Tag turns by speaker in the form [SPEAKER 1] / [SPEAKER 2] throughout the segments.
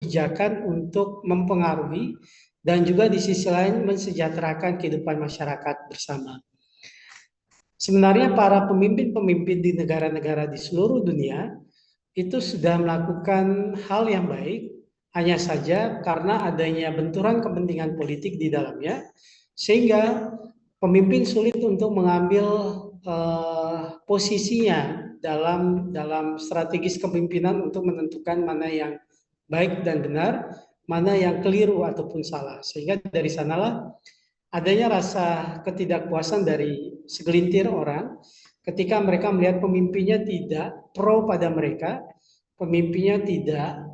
[SPEAKER 1] kebijakan untuk mempengaruhi dan juga di sisi lain mensejahterakan kehidupan masyarakat bersama. Sebenarnya para pemimpin-pemimpin di negara-negara di seluruh dunia itu sudah melakukan hal yang baik, hanya saja karena adanya benturan kepentingan politik di dalamnya, sehingga pemimpin sulit untuk mengambil posisinya dalam strategis kepemimpinan untuk menentukan mana yang baik dan benar, mana yang keliru ataupun salah. Sehingga dari sanalah adanya rasa ketidakpuasan dari segelintir orang ketika mereka melihat pemimpinnya tidak pro pada mereka, pemimpinnya tidak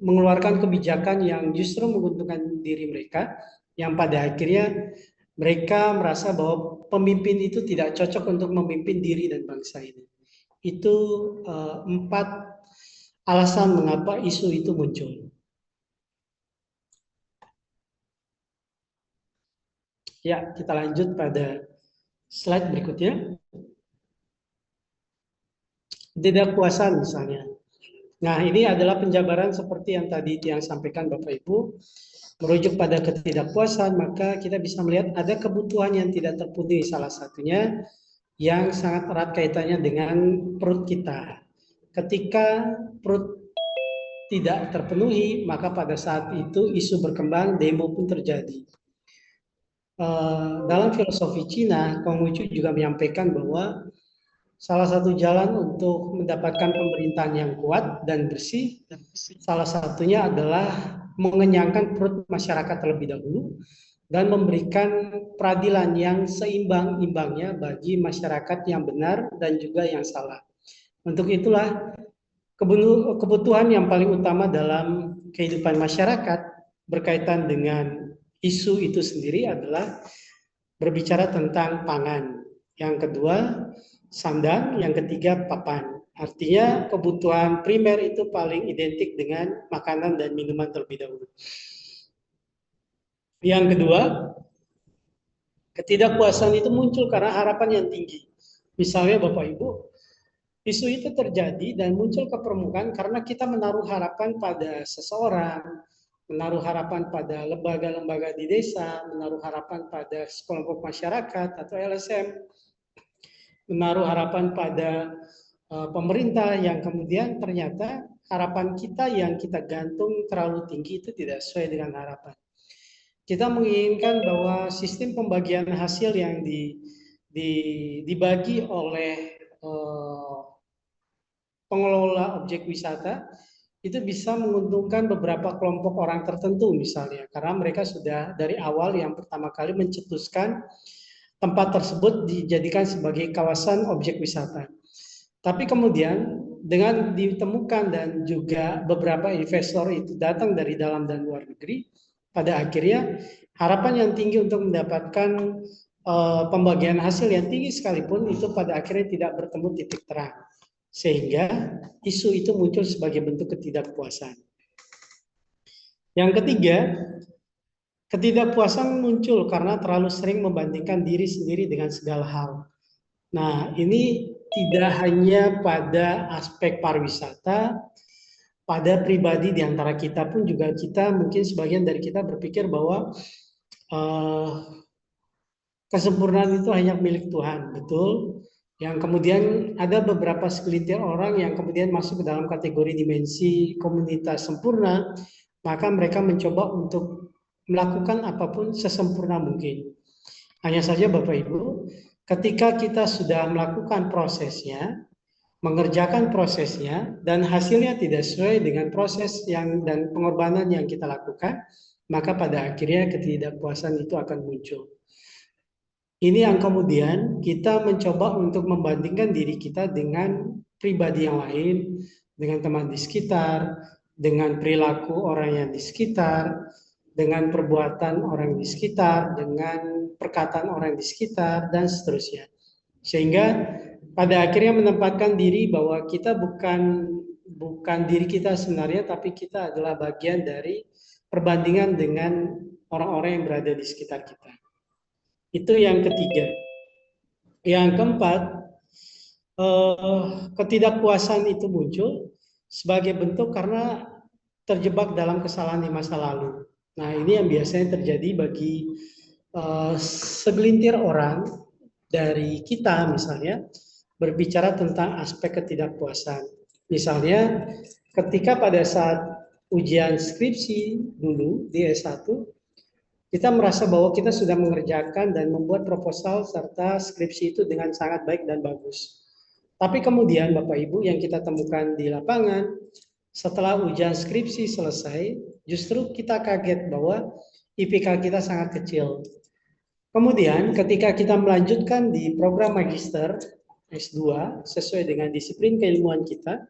[SPEAKER 1] mengeluarkan kebijakan yang justru menguntungkan diri mereka, yang pada akhirnya mereka merasa bahwa pemimpin itu tidak cocok untuk memimpin diri dan bangsa ini. Itu 4 alasan mengapa isu itu muncul. Ya, kita lanjut pada slide berikutnya. Ketidakpuasan misalnya. Nah, ini adalah penjabaran seperti yang tadi yang sampaikan Bapak Ibu. Merujuk pada ketidakpuasan, maka kita bisa melihat ada kebutuhan yang tidak terpenuhi. Salah satunya yang sangat erat kaitannya dengan perut kita. Ketika perut tidak terpenuhi, maka pada saat itu isu berkembang, demo pun terjadi. Dalam filosofi Cina, Konghucu juga menyampaikan bahwa salah satu jalan untuk mendapatkan pemerintahan yang kuat dan bersih, salah satunya adalah mengenyangkan perut masyarakat terlebih dahulu dan memberikan peradilan yang seimbang-imbangnya bagi masyarakat yang benar dan juga yang salah. Untuk itulah kebutuhan yang paling utama dalam kehidupan masyarakat berkaitan dengan isu itu sendiri adalah berbicara tentang pangan. Yang kedua, sandang, yang ketiga papan. Artinya kebutuhan primer itu paling identik dengan makanan dan minuman terlebih dahulu. Yang kedua, ketidakpuasan itu muncul karena harapan yang tinggi. Misalnya Bapak Ibu, isu itu terjadi dan muncul ke permukaan karena kita menaruh harapan pada seseorang, menaruh harapan pada lembaga-lembaga di desa, menaruh harapan pada sekelompok masyarakat atau LSM, menaruh harapan pada pemerintah yang kemudian ternyata harapan kita yang kita gantung terlalu tinggi itu tidak sesuai dengan harapan. Kita menginginkan bahwa sistem pembagian hasil yang dibagi oleh pengelola objek wisata itu bisa menguntungkan beberapa kelompok orang tertentu misalnya, karena mereka sudah dari awal yang pertama kali mencetuskan tempat tersebut dijadikan sebagai kawasan objek wisata. Tapi kemudian dengan ditemukan dan juga beberapa investor itu datang dari dalam dan luar negeri, pada akhirnya harapan yang tinggi untuk mendapatkan pembagian hasil yang tinggi sekalipun itu pada akhirnya tidak bertemu titik terang. Sehingga isu itu muncul sebagai bentuk ketidakpuasan. Yang ketiga, ketidakpuasan muncul karena terlalu sering membandingkan diri sendiri dengan segala hal. Nah, ini tidak hanya pada aspek pariwisata, pada pribadi di antara kita pun juga kita mungkin sebagian dari kita berpikir bahwa kesempurnaan itu hanya milik Tuhan, betul? Yang kemudian ada beberapa segelintir orang yang kemudian masuk ke dalam kategori dimensi komunitas sempurna, maka mereka mencoba untuk melakukan apapun sesempurna mungkin. Hanya saja Bapak Ibu, ketika kita sudah melakukan prosesnya, mengerjakan prosesnya, dan hasilnya tidak sesuai dengan proses dan pengorbanan yang kita lakukan, maka pada akhirnya ketidakpuasan itu akan muncul. Ini yang kemudian kita mencoba untuk membandingkan diri kita dengan pribadi yang lain, dengan teman di sekitar, dengan perilaku orang yang di sekitar, dengan perbuatan orang di sekitar, dengan perkataan orang di sekitar, dan seterusnya. Sehingga pada akhirnya menempatkan diri bahwa kita bukan diri kita sebenarnya, tapi kita adalah bagian dari perbandingan dengan orang-orang yang berada di sekitar kita. Itu yang ketiga. Yang keempat, ketidakpuasan itu muncul sebagai bentuk karena terjebak dalam kesalahan di masa lalu. Nah, ini yang biasanya terjadi bagi segelintir orang dari kita misalnya berbicara tentang aspek ketidakpuasan. Misalnya ketika pada saat ujian skripsi dulu di S1, kita merasa bahwa kita sudah mengerjakan dan membuat proposal serta skripsi itu dengan sangat baik dan bagus. Tapi kemudian Bapak Ibu yang kita temukan di lapangan, setelah ujian skripsi selesai, justru kita kaget bahwa IPK kita sangat kecil. Kemudian ketika kita melanjutkan di program magister S2 sesuai dengan disiplin keilmuan kita,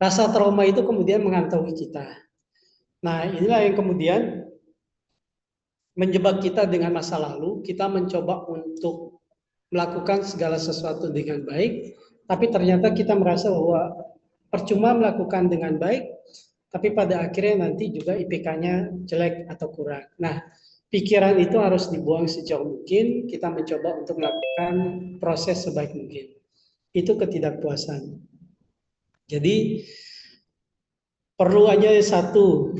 [SPEAKER 1] rasa trauma itu kemudian mengantongi kita. Nah, inilah yang kemudian menjebak kita dengan masa lalu. Kita mencoba untuk melakukan segala sesuatu dengan baik, tapi ternyata kita merasa bahwa percuma melakukan dengan baik, tapi pada akhirnya nanti juga IPK-nya jelek atau kurang. Nah, pikiran itu harus dibuang sejauh mungkin, kita mencoba untuk melakukan proses sebaik mungkin. Itu ketidakpuasan. Jadi, perlu aja satu,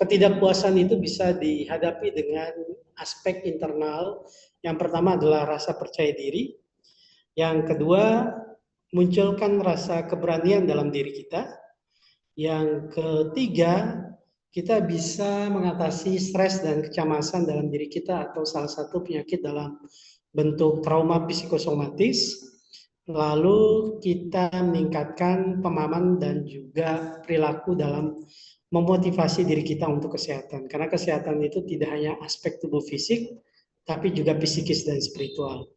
[SPEAKER 1] ketidakpuasan itu bisa dihadapi dengan aspek internal. Yang pertama adalah rasa percaya diri. Yang kedua, munculkan rasa keberanian dalam diri kita. Yang ketiga, kita bisa mengatasi stres dan kecemasan dalam diri kita atau salah satu penyakit dalam bentuk trauma psikosomatis. Lalu kita meningkatkan pemahaman dan juga perilaku dalam memotivasi diri kita untuk kesehatan. Karena kesehatan itu tidak hanya aspek tubuh fisik, tapi juga psikis dan spiritual.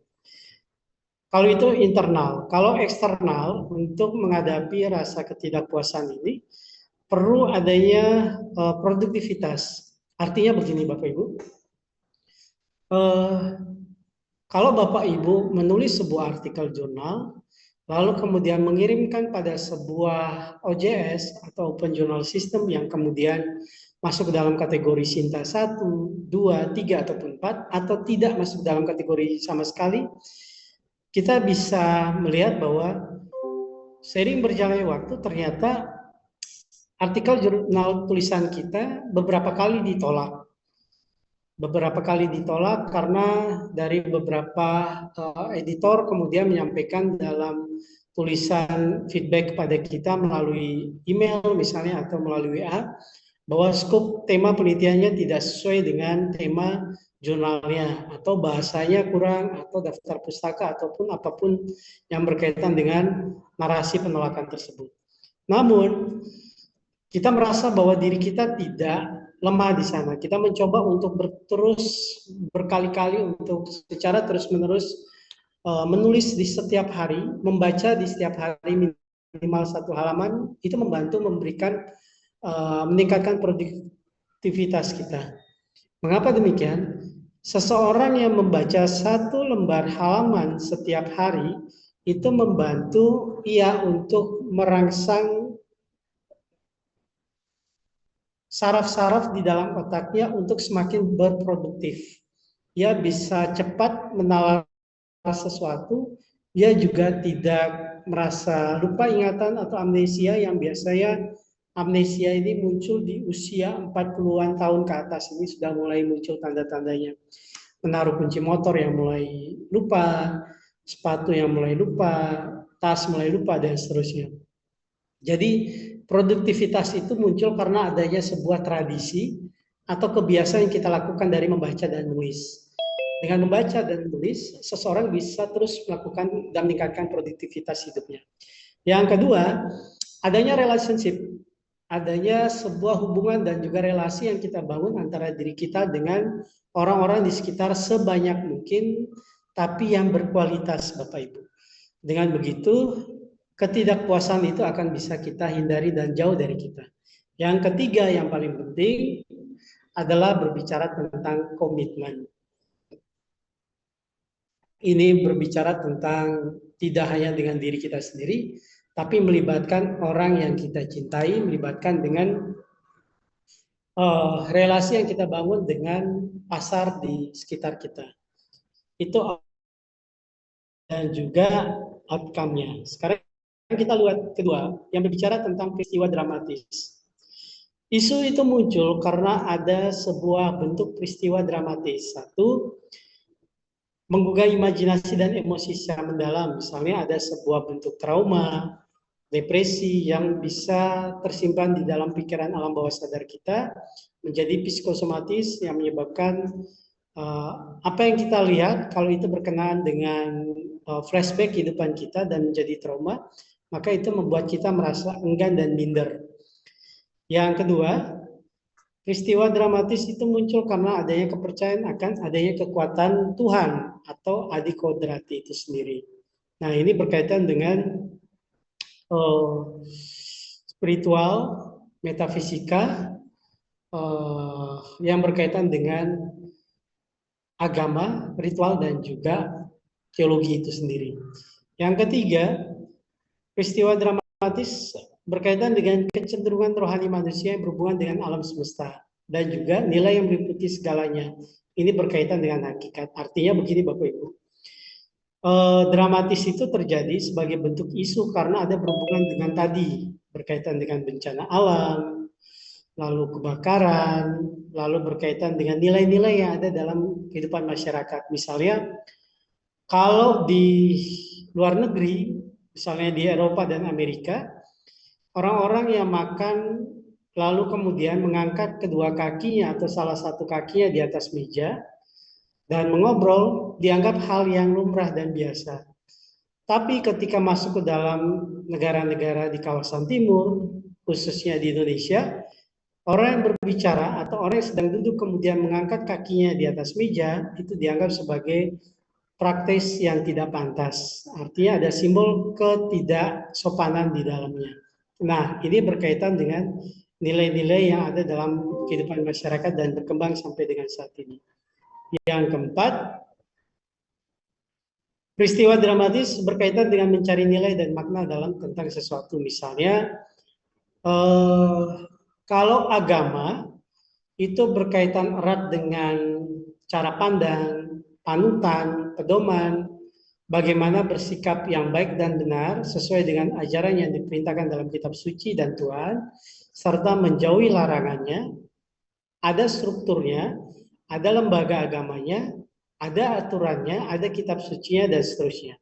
[SPEAKER 1] Kalau itu internal, kalau eksternal untuk menghadapi rasa ketidakpuasan ini perlu adanya produktivitas. Artinya begini Bapak Ibu, kalau Bapak Ibu menulis sebuah artikel jurnal, lalu kemudian mengirimkan pada sebuah OJS atau Open Journal System yang kemudian masuk ke dalam kategori Sinta 1, 2, 3, ataupun 4, atau tidak masuk dalam kategori sama sekali, kita bisa melihat bahwa seiring berjalannya waktu ternyata artikel jurnal tulisan kita beberapa kali ditolak. Beberapa kali ditolak karena dari beberapa editor kemudian menyampaikan dalam tulisan feedback kepada kita melalui email misalnya atau melalui WA bahwa skop tema penelitiannya tidak sesuai dengan tema jurnalnya atau bahasanya kurang atau daftar pustaka ataupun apapun yang berkaitan dengan narasi penolakan tersebut. Namun kita merasa bahwa diri kita tidak lemah di sana. Kita mencoba untuk berkali-kali untuk secara terus-menerus menulis di setiap hari, membaca di setiap hari minimal satu halaman, itu membantu memberikan meningkatkan produktivitas kita. Mengapa demikian? Seseorang yang membaca satu lembar halaman setiap hari itu membantu ia untuk merangsang saraf-saraf di dalam otaknya untuk semakin berproduktif. Ia bisa cepat menalar sesuatu, ia juga tidak merasa lupa ingatan atau amnesia yang biasanya amnesia ini muncul di usia 40-an tahun ke atas. Ini sudah mulai muncul tanda-tandanya. Menaruh kunci motor yang mulai lupa, sepatu yang mulai lupa, tas mulai lupa, dan seterusnya. Jadi produktivitas itu muncul karena adanya sebuah tradisi atau kebiasaan yang kita lakukan dari membaca dan menulis. Dengan membaca dan menulis, seseorang bisa terus melakukan dan meningkatkan produktivitas hidupnya. Yang kedua, adanya relationship, adanya sebuah hubungan dan juga relasi yang kita bangun antara diri kita dengan orang-orang di sekitar sebanyak mungkin, tapi yang berkualitas, Bapak Ibu. Dengan begitu, ketidakpuasan itu akan bisa kita hindari dan jauh dari kita. Yang ketiga yang paling penting adalah berbicara tentang komitmen. Ini berbicara tentang tidak hanya dengan diri kita sendiri, tapi melibatkan orang yang kita cintai, melibatkan dengan relasi yang kita bangun dengan pasar di sekitar kita. Itu dan juga outcome-nya. Sekarang kita lihat kedua, yang berbicara tentang peristiwa dramatis. Isu itu muncul karena ada sebuah bentuk peristiwa dramatis. Satu, menggugah imajinasi dan emosi secara mendalam. Misalnya ada sebuah bentuk trauma, depresi yang bisa tersimpan di dalam pikiran alam bawah sadar kita, menjadi psikosomatis yang menyebabkan apa yang kita lihat, kalau itu berkenaan dengan flashback kehidupan kita dan menjadi trauma, maka itu membuat kita merasa enggan dan minder. Yang kedua, peristiwa dramatis itu muncul karena adanya kepercayaan akan adanya kekuatan Tuhan atau adikodrati itu sendiri. Nah, ini berkaitan dengan spiritual, metafisika, yang berkaitan dengan agama, ritual, dan juga teologi itu sendiri. Yang ketiga, peristiwa dramatis berkaitan dengan kecenderungan rohani manusia yang berhubungan dengan alam semesta dan juga nilai yang meliputi segalanya. Ini berkaitan dengan hakikat. Artinya begini Bapak Ibu, dramatis itu terjadi sebagai bentuk isu karena ada berhubungan dengan tadi, berkaitan dengan bencana alam, lalu kebakaran, lalu berkaitan dengan nilai-nilai yang ada dalam kehidupan masyarakat. Misalnya, kalau di luar negeri, misalnya di Eropa dan Amerika, orang-orang yang makan lalu kemudian mengangkat kedua kakinya atau salah satu kakinya di atas meja dan mengobrol dianggap hal yang lumrah dan biasa. Tapi ketika masuk ke dalam negara-negara di kawasan timur, khususnya di Indonesia, orang yang berbicara atau orang yang sedang duduk kemudian mengangkat kakinya di atas meja, itu dianggap sebagai praktis yang tidak pantas. Artinya ada simbol ketidaksopanan di dalamnya. Nah, ini berkaitan dengan nilai-nilai yang ada dalam kehidupan masyarakat dan berkembang sampai dengan saat ini. Yang keempat, peristiwa dramatis berkaitan dengan mencari nilai dan makna dalam tentang sesuatu. Misalnya, kalau agama itu berkaitan erat dengan cara pandang, panutan, pedoman, bagaimana bersikap yang baik dan benar sesuai dengan ajaran yang diperintahkan dalam kitab suci dan Tuhan, serta menjauhi larangannya, ada strukturnya, ada lembaga agamanya, ada aturannya, ada kitab sucinya, dan seterusnya.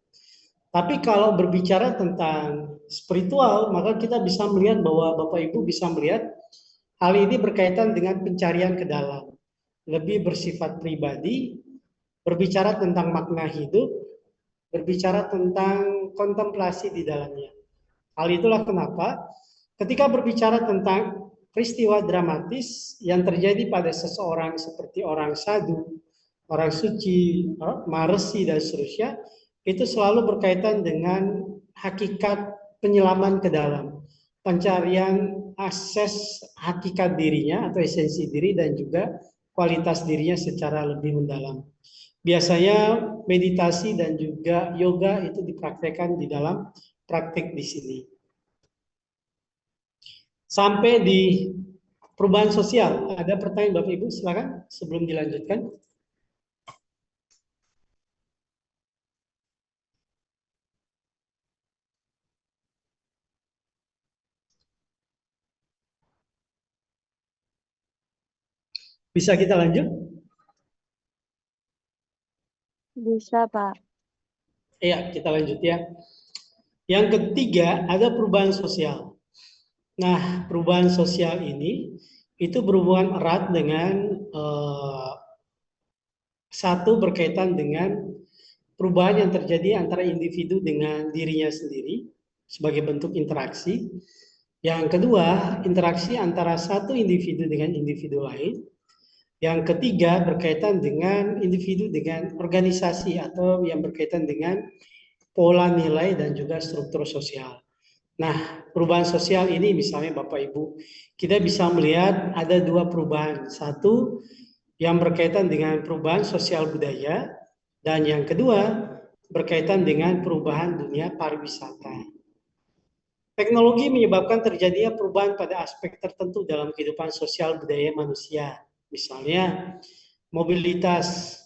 [SPEAKER 1] Tapi kalau berbicara tentang spiritual, maka kita bisa melihat bahwa Bapak Ibu bisa melihat hal ini berkaitan dengan pencarian ke dalam, lebih bersifat pribadi, berbicara tentang makna hidup, berbicara tentang kontemplasi di dalamnya. Hal itulah kenapa ketika berbicara tentang peristiwa dramatis yang terjadi pada seseorang seperti orang sadu, orang suci, maresi, dan seterusnya, itu selalu berkaitan dengan hakikat penyelaman ke dalam, pencarian akses hakikat dirinya atau esensi diri dan juga kualitas dirinya secara lebih mendalam. Biasanya meditasi dan juga yoga itu dipraktekkan di dalam praktik di sini. Sampai di perubahan sosial, ada pertanyaan Bapak Ibu, silakan sebelum dilanjutkan. Bisa kita lanjut?
[SPEAKER 2] Bisa, Pak.
[SPEAKER 1] Iya, kita lanjut ya. Yang ketiga, ada perubahan sosial. Nah, perubahan sosial ini itu berhubungan erat dengan satu, berkaitan dengan perubahan yang terjadi antara individu dengan dirinya sendiri sebagai bentuk interaksi. Yang kedua, interaksi antara satu individu dengan individu lain. Yang ketiga, berkaitan dengan individu dengan organisasi atau yang berkaitan dengan pola nilai dan juga struktur sosial. Nah, perubahan sosial ini misalnya Bapak Ibu, kita bisa melihat ada dua perubahan. Satu, yang berkaitan dengan perubahan sosial budaya, dan yang kedua, berkaitan dengan perubahan dunia pariwisata. Teknologi menyebabkan terjadinya perubahan pada aspek tertentu dalam kehidupan sosial budaya manusia. Misalnya, mobilitas.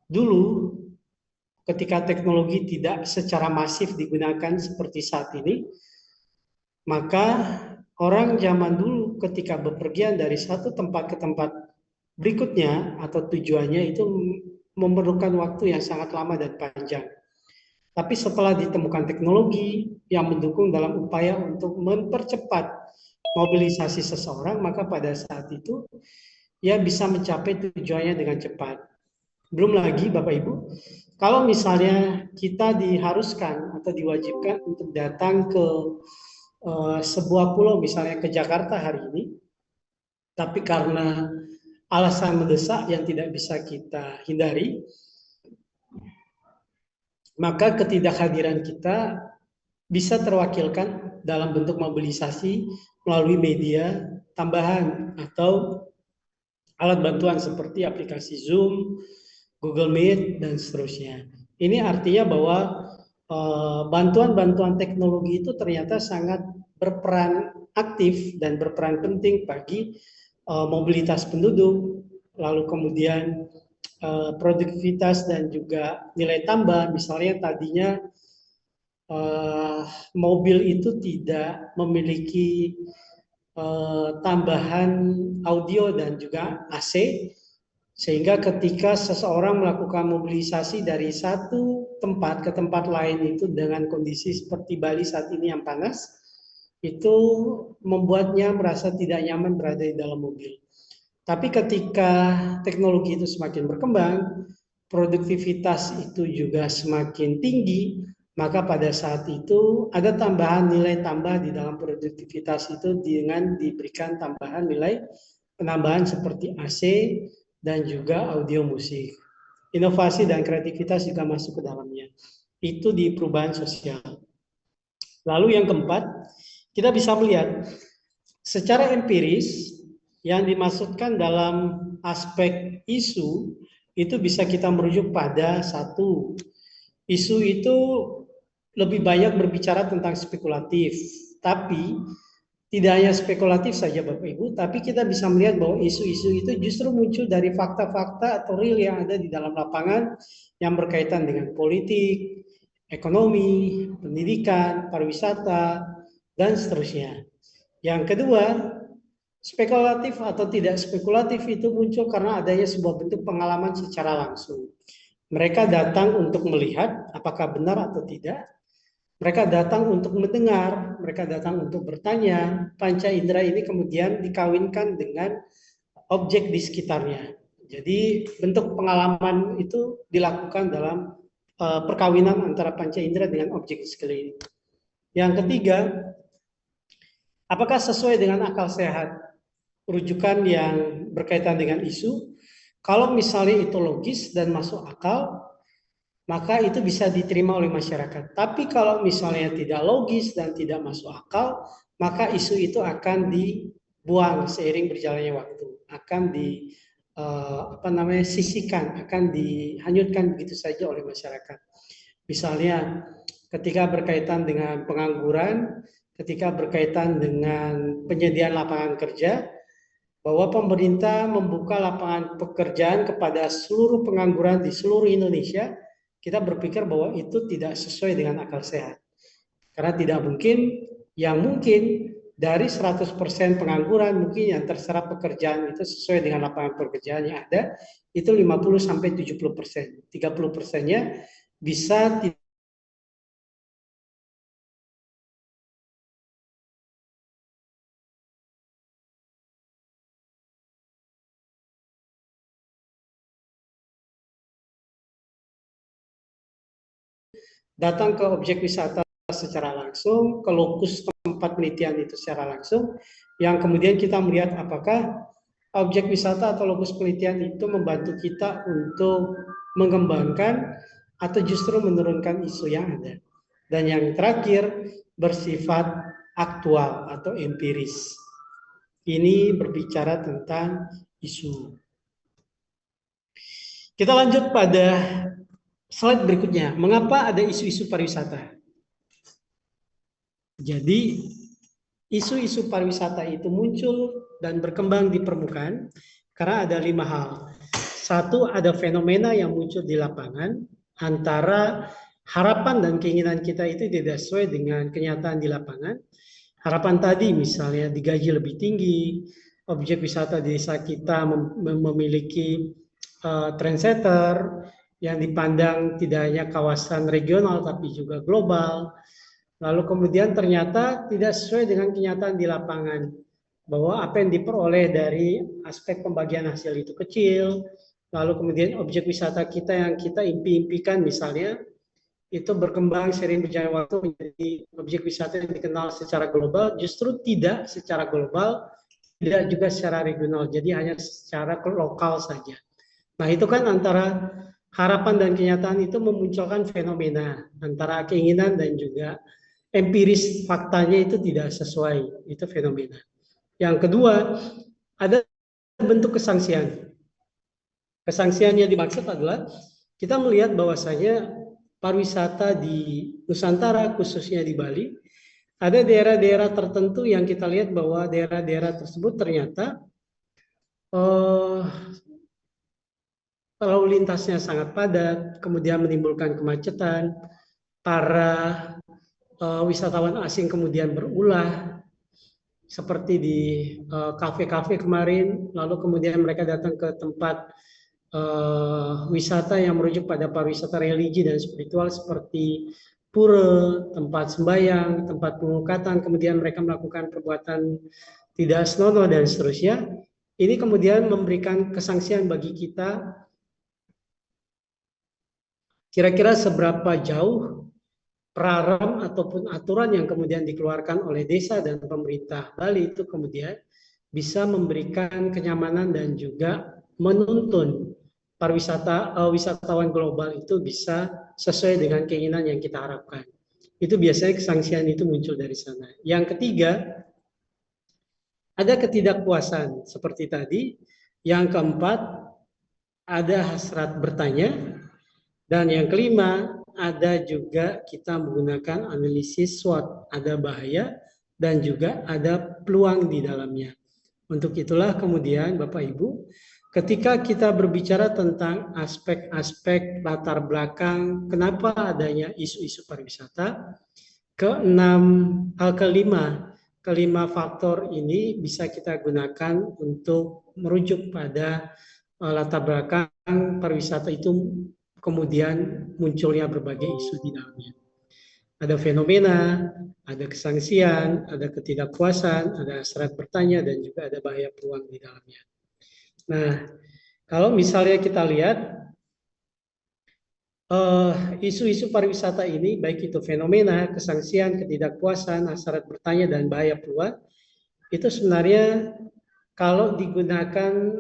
[SPEAKER 1] Dulu, ketika teknologi tidak secara masif digunakan seperti saat ini, maka orang zaman dulu ketika bepergian dari satu tempat ke tempat berikutnya atau tujuannya itu memerlukan waktu yang sangat lama dan panjang. Tapi setelah ditemukan teknologi yang mendukung dalam upaya untuk mempercepat mobilisasi seseorang, maka pada saat itu ia bisa mencapai tujuannya dengan cepat. Belum lagi Bapak Ibu, kalau misalnya kita diharuskan atau diwajibkan untuk datang ke sebuah pulau, misalnya ke Jakarta hari ini, tapi karena alasan mendesak yang tidak bisa kita hindari, maka ketidakhadiran kita bisa terwakilkan dalam bentuk mobilisasi melalui media tambahan atau alat bantuan seperti aplikasi Zoom, Google Meet, dan seterusnya. Ini artinya bahwa bantuan-bantuan teknologi itu ternyata sangat berperan aktif dan berperan penting bagi mobilitas penduduk, lalu kemudian produktivitas dan juga nilai tambah. Misalnya tadinya mobil itu tidak memiliki tambahan audio dan juga AC, sehingga ketika seseorang melakukan mobilisasi dari satu tempat ke tempat lain itu dengan kondisi seperti Bali saat ini yang panas, itu membuatnya merasa tidak nyaman berada di dalam mobil. Tapi ketika teknologi itu semakin berkembang, produktivitas itu juga semakin tinggi, maka pada saat itu ada tambahan nilai tambah di dalam produktivitas itu dengan diberikan tambahan nilai penambahan seperti AC dan juga audio musik. Inovasi dan kreativitas juga masuk ke dalamnya. Itu di perubahan sosial. Lalu yang keempat, kita bisa melihat secara empiris yang dimaksudkan dalam aspek isu itu bisa kita merujuk pada satu, isu itu lebih banyak berbicara tentang spekulatif, tapi tidak hanya spekulatif saja Bapak Ibu, tapi kita bisa melihat bahwa isu-isu itu justru muncul dari fakta-fakta atau real yang ada di dalam lapangan yang berkaitan dengan politik, ekonomi, pendidikan, pariwisata, dan seterusnya. Yang kedua, spekulatif atau tidak spekulatif itu muncul karena adanya sebuah bentuk pengalaman secara langsung. Mereka datang untuk melihat apakah benar atau tidak. Mereka datang untuk mendengar, mereka datang untuk bertanya. Panca indera ini kemudian dikawinkan dengan objek di sekitarnya. Jadi bentuk pengalaman itu dilakukan dalam perkawinan antara panca indera dengan objek di sekeliling. Yang ketiga, apakah sesuai dengan akal sehat? Rujukan yang berkaitan dengan isu, kalau misalnya itu logis dan masuk akal, maka itu bisa diterima oleh masyarakat. Tapi kalau misalnya tidak logis dan tidak masuk akal, maka isu itu akan dibuang seiring berjalannya waktu, akan sisihkan, akan dihanyutkan begitu saja oleh masyarakat. Misalnya ketika berkaitan dengan pengangguran, ketika berkaitan dengan penyediaan lapangan kerja, bahwa pemerintah membuka lapangan pekerjaan kepada seluruh pengangguran di seluruh Indonesia, kita berpikir bahwa itu tidak sesuai dengan akal sehat. Karena tidak mungkin, yang mungkin dari 100% pengangguran mungkin yang terserap pekerjaan itu sesuai dengan lapangan pekerjaan yang ada, itu 50-70%. 30%-nya bisa tidak datang ke objek wisata secara langsung, ke lokus tempat penelitian itu secara langsung, yang kemudian kita melihat apakah objek wisata atau lokus penelitian itu membantu kita untuk mengembangkan atau justru menurunkan isu yang ada. Dan yang terakhir, bersifat aktual atau empiris. Ini berbicara tentang isu. Kita lanjut pada slide berikutnya. Mengapa ada isu-isu pariwisata? Jadi, isu-isu pariwisata itu muncul dan berkembang di permukaan karena ada 5 hal. Satu, ada fenomena yang muncul di lapangan. antara harapan dan keinginan kita itu tidak sesuai dengan kenyataan di lapangan. Harapan tadi misalnya digaji lebih tinggi, objek wisata di desa kita memiliki trendsetter yang dipandang tidak hanya kawasan regional tapi juga global. Lalu kemudian ternyata tidak sesuai dengan kenyataan di lapangan, bahwa apa yang diperoleh dari aspek pembagian hasil itu kecil. Lalu kemudian objek wisata kita yang kita impi-impikan misalnya itu berkembang sering berjalan waktu menjadi objek wisata yang dikenal secara global, justru tidak secara global, tidak juga secara regional, jadi hanya secara lokal saja. Nah, itu kan antara harapan dan kenyataan itu memunculkan fenomena antara keinginan dan juga empiris faktanya itu tidak sesuai, itu fenomena. Yang kedua, ada bentuk kesangsian. Kesangsian yang dimaksud adalah kita melihat bahwasanya pariwisata di Nusantara, khususnya di Bali, ada daerah-daerah tertentu yang kita lihat bahwa daerah-daerah tersebut ternyata lalu lintasnya sangat padat, kemudian menimbulkan kemacetan, para wisatawan asing kemudian berulah, seperti di kafe-kafe kemarin, lalu kemudian mereka datang ke tempat wisata yang merujuk pada pariwisata religi dan spiritual seperti pura, tempat sembahyang, tempat pengukatan, kemudian mereka melakukan perbuatan tidak senonoh dan seterusnya. Ini kemudian memberikan kesangsian bagi kita kira-kira seberapa jauh praram ataupun aturan yang kemudian dikeluarkan oleh desa dan pemerintah Bali itu kemudian bisa memberikan kenyamanan dan juga menuntun wisatawan global itu bisa sesuai dengan keinginan yang kita harapkan. Itu biasanya kesangsian itu muncul dari sana. Yang ketiga, ada ketidakpuasan seperti tadi. Yang keempat, ada hasrat bertanya. Dan yang kelima, ada juga kita menggunakan analisis SWOT, ada bahaya dan juga ada peluang di dalamnya. Untuk itulah kemudian Bapak Ibu, ketika kita berbicara tentang aspek-aspek latar belakang kenapa adanya isu-isu pariwisata, kelima faktor ini bisa kita gunakan untuk merujuk pada latar belakang pariwisata itu kemudian munculnya berbagai isu di dalamnya. Ada fenomena, ada kesangsian, ada ketidakpuasan, ada hasrat bertanya, dan juga ada bahaya peluang di dalamnya. Nah, kalau misalnya kita lihat isu-isu pariwisata ini, baik itu fenomena, kesangsian, ketidakpuasan, hasrat bertanya, dan bahaya peluang, itu sebenarnya kalau digunakan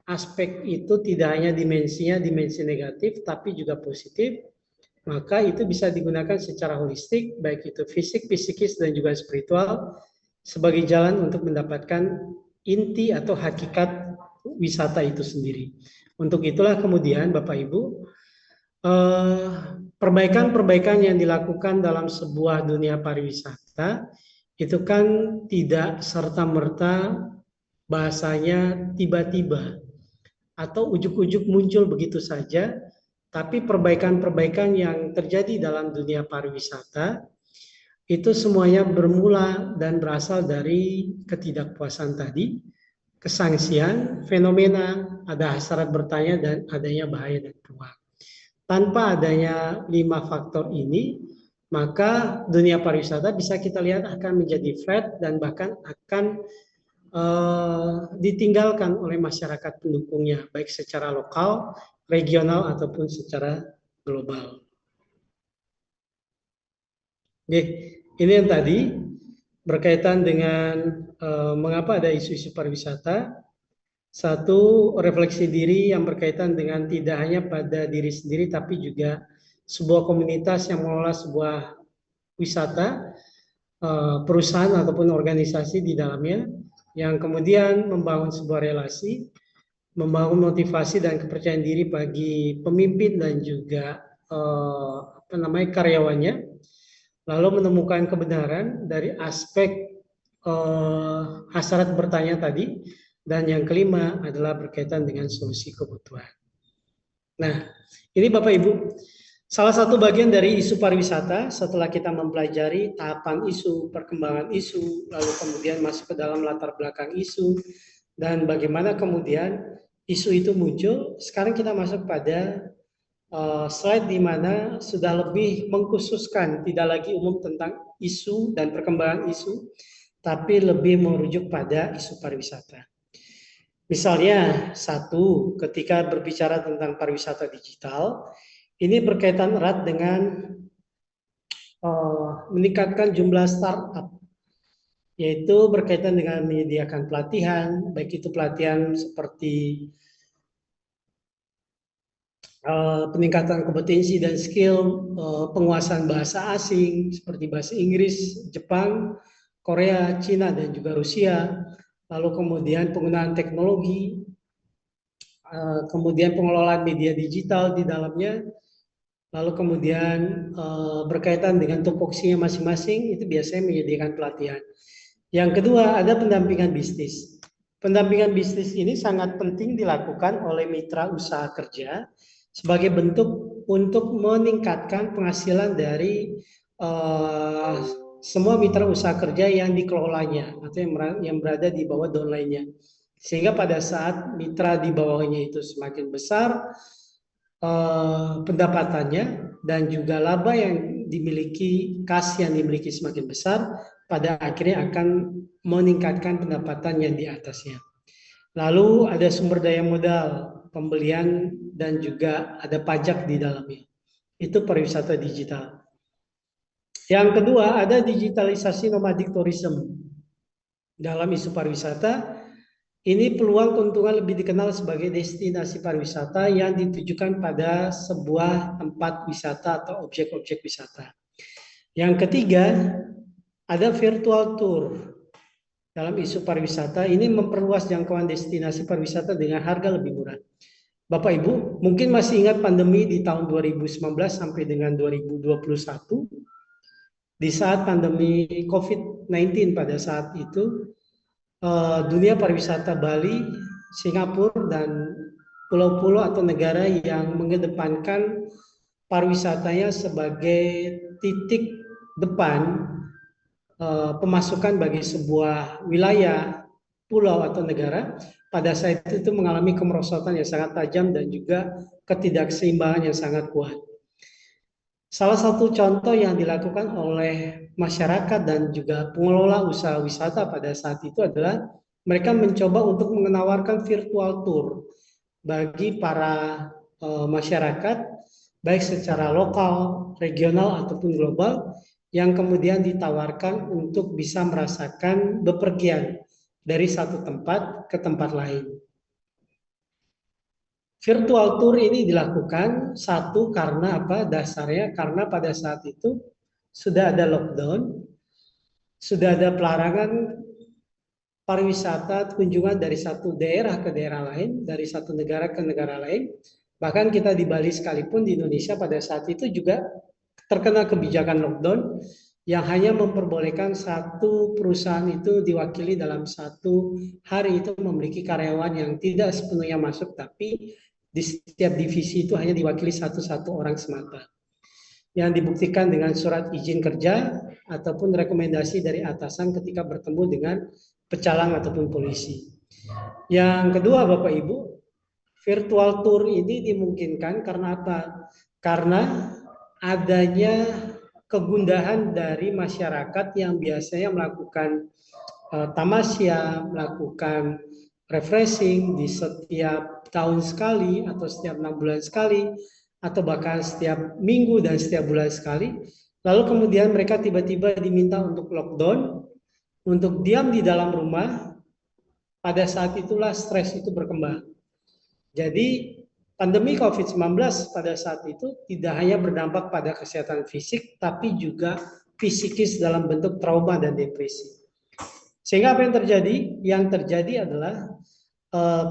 [SPEAKER 1] aspek itu tidak hanya dimensinya dimensi negatif, tapi juga positif, maka itu bisa digunakan secara holistik, baik itu fisik, psikis, dan juga spiritual, sebagai jalan untuk mendapatkan inti atau hakikat wisata itu sendiri. Untuk itulah kemudian Bapak Ibu, perbaikan-perbaikan yang dilakukan dalam sebuah dunia pariwisata itu kan tidak serta-merta bahasanya tiba-tiba atau ujuk-ujuk muncul begitu saja, tapi perbaikan-perbaikan yang terjadi dalam dunia pariwisata itu semuanya bermula dan berasal dari ketidakpuasan tadi, kesangsian, fenomena, ada hasrat bertanya, dan adanya bahaya dan peluang. Tanpa adanya 5 faktor ini, maka dunia pariwisata bisa kita lihat akan menjadi flat dan bahkan akan ditinggalkan oleh masyarakat pendukungnya, baik secara lokal, regional, ataupun secara global. Oke, ini yang tadi berkaitan dengan mengapa ada isu-isu pariwisata. Satu, refleksi diri yang berkaitan dengan tidak hanya pada diri sendiri, tapi juga sebuah komunitas yang mengelola sebuah wisata, perusahaan ataupun organisasi di dalamnya, yang kemudian membangun sebuah relasi, membangun motivasi dan kepercayaan diri bagi pemimpin dan juga karyawannya, lalu menemukan kebenaran dari aspek hasrat bertanya tadi, dan yang kelima adalah berkaitan dengan solusi kebutuhan. Nah, ini Bapak Ibu, Salah satu bagian dari isu pariwisata setelah kita mempelajari tahapan isu, perkembangan isu, lalu kemudian masuk ke dalam latar belakang isu, dan bagaimana kemudian isu itu muncul. Sekarang kita masuk pada slide di mana sudah lebih mengkhususkan, tidak lagi umum tentang isu dan perkembangan isu, tapi lebih merujuk pada isu pariwisata. Misalnya, satu, ketika berbicara tentang pariwisata digital, ini berkaitan erat dengan meningkatkan jumlah startup, yaitu berkaitan dengan menyediakan pelatihan, baik itu pelatihan seperti peningkatan kompetensi dan skill, penguasaan bahasa asing seperti bahasa Inggris, Jepang, Korea, Cina, dan juga Rusia, lalu kemudian penggunaan teknologi, kemudian pengelolaan media digital di dalamnya, lalu kemudian berkaitan dengan tupoksinya masing-masing, itu biasanya menyediakan pelatihan. Yang kedua, ada pendampingan bisnis. Pendampingan bisnis ini sangat penting dilakukan oleh mitra usaha kerja sebagai bentuk untuk meningkatkan penghasilan dari semua mitra usaha kerja yang dikelolanya atau yang berada di bawah downline-nya. Sehingga pada saat mitra di bawahnya itu semakin besar, pendapatannya dan juga laba yang dimiliki, kas yang dimiliki semakin besar, pada akhirnya akan meningkatkan pendapatan yang di atasnya. Lalu ada sumber daya modal, pembelian, dan juga ada pajak di dalamnya. Itu pariwisata digital. Yang kedua, ada digitalisasi nomadic tourism. Dalam isu pariwisata, ini peluang keuntungan lebih dikenal sebagai destinasi pariwisata yang ditujukan pada sebuah tempat wisata atau objek-objek wisata. Yang ketiga, ada virtual tour. Dalam isu pariwisata, ini memperluas jangkauan destinasi pariwisata dengan harga lebih murah. Bapak Ibu, mungkin masih ingat pandemi di tahun 2019 sampai dengan 2021. Di saat pandemi COVID-19 pada saat itu, dunia pariwisata Bali, Singapura, dan pulau-pulau atau negara yang mengedepankan pariwisatanya sebagai titik depan pemasukan bagi sebuah wilayah, pulau atau negara, pada saat itu mengalami kemerosotan yang sangat tajam dan juga ketidakseimbangan yang sangat kuat. Salah satu contoh yang dilakukan oleh masyarakat dan juga pengelola usaha wisata pada saat itu adalah mereka mencoba untuk menawarkan virtual tour bagi para masyarakat, baik secara lokal, regional, ataupun global, yang kemudian ditawarkan untuk bisa merasakan bepergian dari satu tempat ke tempat lain. Virtual tour ini dilakukan satu karena apa? Dasarnya karena pada saat itu sudah ada lockdown, sudah ada pelarangan pariwisata kunjungan dari satu daerah ke daerah lain, dari satu negara ke negara lain. Bahkan kita di Bali sekalipun di Indonesia pada saat itu juga terkena kebijakan lockdown yang hanya memperbolehkan satu perusahaan itu diwakili dalam satu hari itu memiliki karyawan yang tidak sepenuhnya masuk, tapi di setiap divisi itu hanya diwakili satu orang semata. Yang dibuktikan dengan surat izin kerja ataupun rekomendasi dari atasan ketika bertemu dengan pecalang ataupun polisi. Yang kedua, Bapak Ibu, virtual tour ini dimungkinkan karena apa? Karena adanya kegundahan dari masyarakat yang biasanya melakukan tamasya, melakukan refreshing di setiap tahun sekali atau setiap 6 bulan sekali atau bahkan setiap minggu dan setiap bulan sekali. Lalu kemudian mereka tiba-tiba diminta untuk lockdown, untuk diam di dalam rumah. Pada saat itulah stres itu berkembang. Jadi pandemi COVID-19 pada saat itu tidak hanya berdampak pada kesehatan fisik, tapi juga fisikis dalam bentuk trauma dan depresi. Sehingga apa yang terjadi? Yang terjadi adalah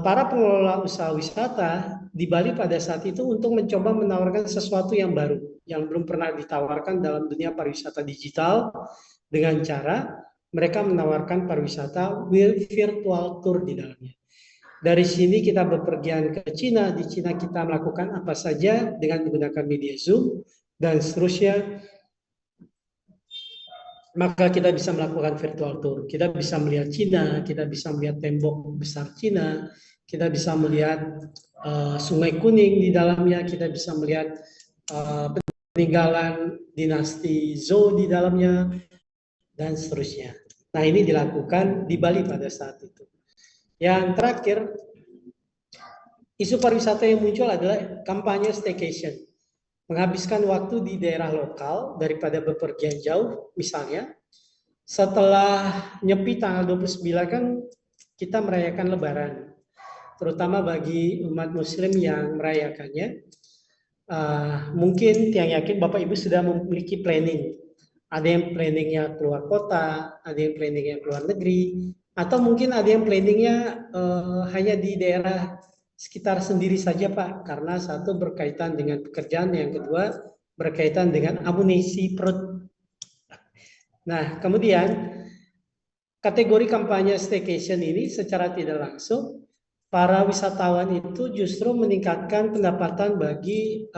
[SPEAKER 1] para pengelola usaha wisata di Bali pada saat itu untuk mencoba menawarkan sesuatu yang baru, yang belum pernah ditawarkan dalam dunia pariwisata digital, dengan cara mereka menawarkan pariwisata virtual tour di dalamnya. Dari sini kita bepergian ke Cina, di Cina kita melakukan apa saja dengan menggunakan media Zoom dan seterusnya, maka kita bisa melakukan virtual tour. Kita bisa melihat Cina, kita bisa melihat tembok besar Cina, kita bisa melihat Sungai Kuning di dalamnya, kita bisa melihat peninggalan dinasti Zhou di dalamnya, dan seterusnya. Nah, ini dilakukan di Bali pada saat itu. Yang terakhir, isu pariwisata yang muncul adalah kampanye staycation. Menghabiskan waktu di daerah lokal daripada bepergian jauh, misalnya. Setelah nyepi tanggal 29 kan kita merayakan Lebaran. Terutama bagi umat muslim yang merayakannya. Mungkin yang yakin Bapak Ibu sudah memiliki planning. Ada yang planningnya keluar kota, ada yang planningnya keluar negeri, atau mungkin ada yang planningnya hanya di daerah sekitar sendiri saja Pak, karena satu berkaitan dengan pekerjaan, yang kedua berkaitan dengan amunisi perut. Nah, kemudian kategori kampanye staycation ini secara tidak langsung para wisatawan itu justru meningkatkan pendapatan bagi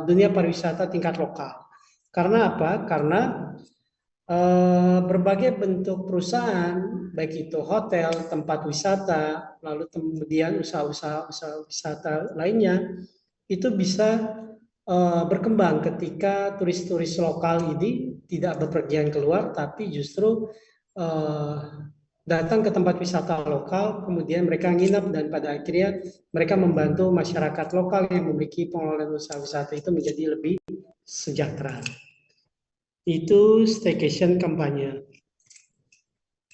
[SPEAKER 1] dunia pariwisata tingkat lokal. Karena apa? Karena berbagai bentuk perusahaan, baik itu hotel, tempat wisata, lalu kemudian usaha-usaha wisata lainnya, itu bisa berkembang ketika turis-turis lokal ini tidak bepergian keluar, tapi justru datang ke tempat wisata lokal, kemudian mereka nginap, dan pada akhirnya mereka membantu masyarakat lokal yang memiliki pengelolaan usaha wisata itu menjadi lebih sejahtera. Itu staycation kampanye.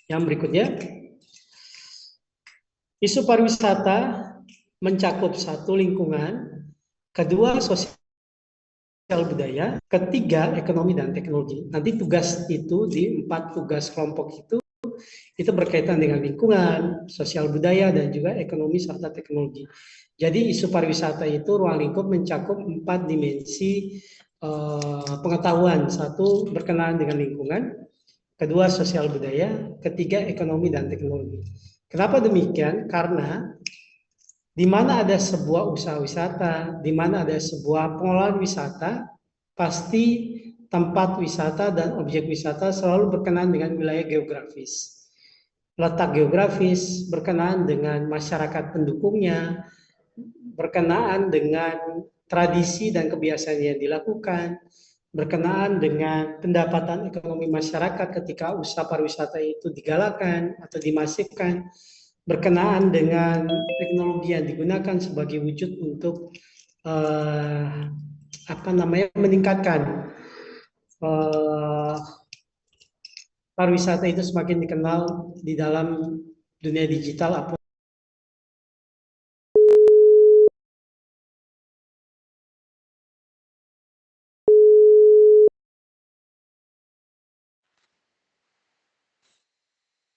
[SPEAKER 1] Yang berikutnya, isu pariwisata mencakup satu, lingkungan, kedua sosial budaya, ketiga ekonomi dan teknologi. Nanti tugas itu di 4 tugas kelompok itu berkaitan dengan lingkungan, sosial budaya, dan juga ekonomi serta teknologi. Jadi isu pariwisata itu ruang lingkup mencakup 4 dimensi pengetahuan. Satu, berkenaan dengan lingkungan, kedua sosial budaya, ketiga ekonomi dan teknologi. Kenapa demikian? Karena di mana ada sebuah usaha wisata, di mana ada sebuah pengelolaan wisata, pasti tempat wisata dan objek wisata selalu berkenaan dengan wilayah geografis. Letak geografis, berkenaan dengan masyarakat pendukungnya, berkenaan dengan tradisi dan kebiasaan yang dilakukan, berkenaan dengan pendapatan ekonomi masyarakat ketika usaha pariwisata itu digalakkan atau dimasifkan, berkenaan dengan teknologi yang digunakan sebagai wujud untuk meningkatkan pariwisata itu semakin dikenal di dalam dunia digital.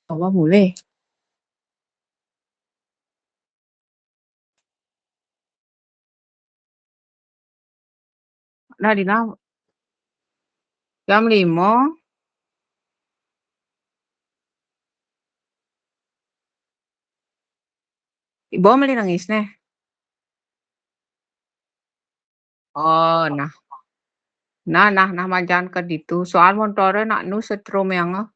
[SPEAKER 3] Allah boleh. Nah, di jam 5. Ibu meli nangis nih. Oh, nah majan ke ditu. Soal montore nak nu setrum yang nah.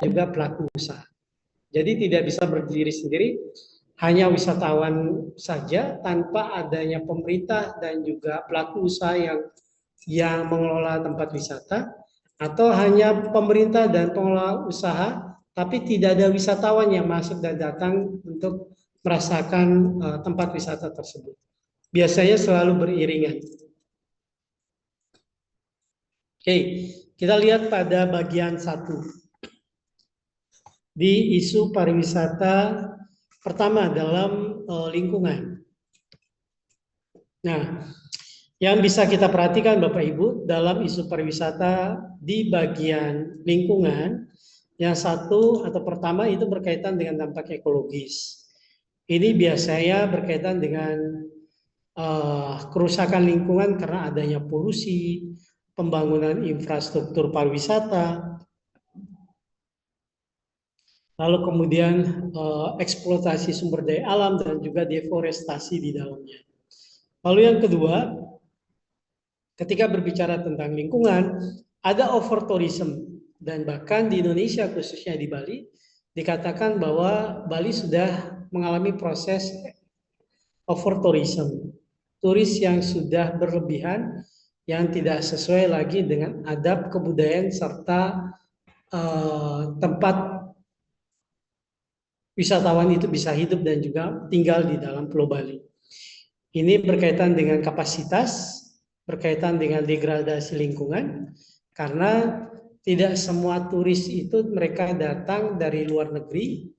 [SPEAKER 1] Juga pelaku usaha. Jadi tidak bisa berdiri sendiri, hanya wisatawan saja tanpa adanya pemerintah dan juga pelaku usaha yang mengelola tempat wisata, atau hanya pemerintah dan pengelola usaha tapi tidak ada wisatawan yang masuk dan datang untuk merasakan tempat wisata tersebut. Biasanya selalu beriringan. Oke, kita lihat pada bagian 1. Di isu pariwisata pertama dalam lingkungan. Nah, yang bisa kita perhatikan Bapak Ibu dalam isu pariwisata di bagian lingkungan, yang satu atau pertama itu berkaitan dengan dampak ekologis. Ini biasanya berkaitan dengan kerusakan lingkungan karena adanya polusi, pembangunan infrastruktur pariwisata, lalu kemudian eksploitasi sumber daya alam dan juga deforestasi di dalamnya. Lalu yang kedua, ketika berbicara tentang lingkungan, ada overtourism dan bahkan di Indonesia khususnya di Bali dikatakan bahwa Bali sudah mengalami proses overtourism, turis yang sudah berlebihan, yang tidak sesuai lagi dengan adab kebudayaan serta tempat wisatawan itu bisa hidup dan juga tinggal di dalam Pulau Bali. Ini berkaitan dengan kapasitas, berkaitan dengan degradasi lingkungan, karena tidak semua turis itu mereka datang dari luar negeri,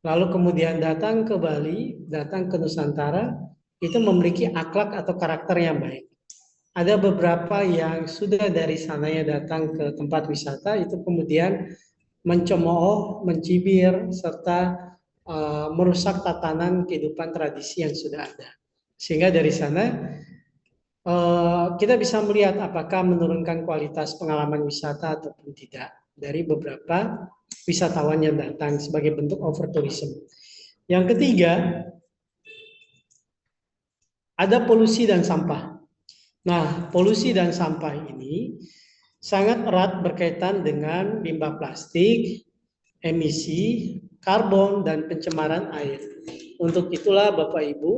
[SPEAKER 1] lalu kemudian datang ke Bali, datang ke Nusantara, itu memiliki akhlak atau karakter yang baik. Ada beberapa yang sudah dari sananya datang ke tempat wisata, itu kemudian mencemooh, mencibir, serta merusak tatanan kehidupan tradisi yang sudah ada. Sehingga dari sana kita bisa melihat apakah menurunkan kualitas pengalaman wisata ataupun tidak dari beberapa wisatawan yang datang sebagai bentuk overtourism. Yang ketiga, ada polusi dan sampah. Nah, polusi dan sampah ini sangat erat berkaitan dengan limbah plastik, emisi karbon, dan pencemaran air. Untuk itulah Bapak Ibu,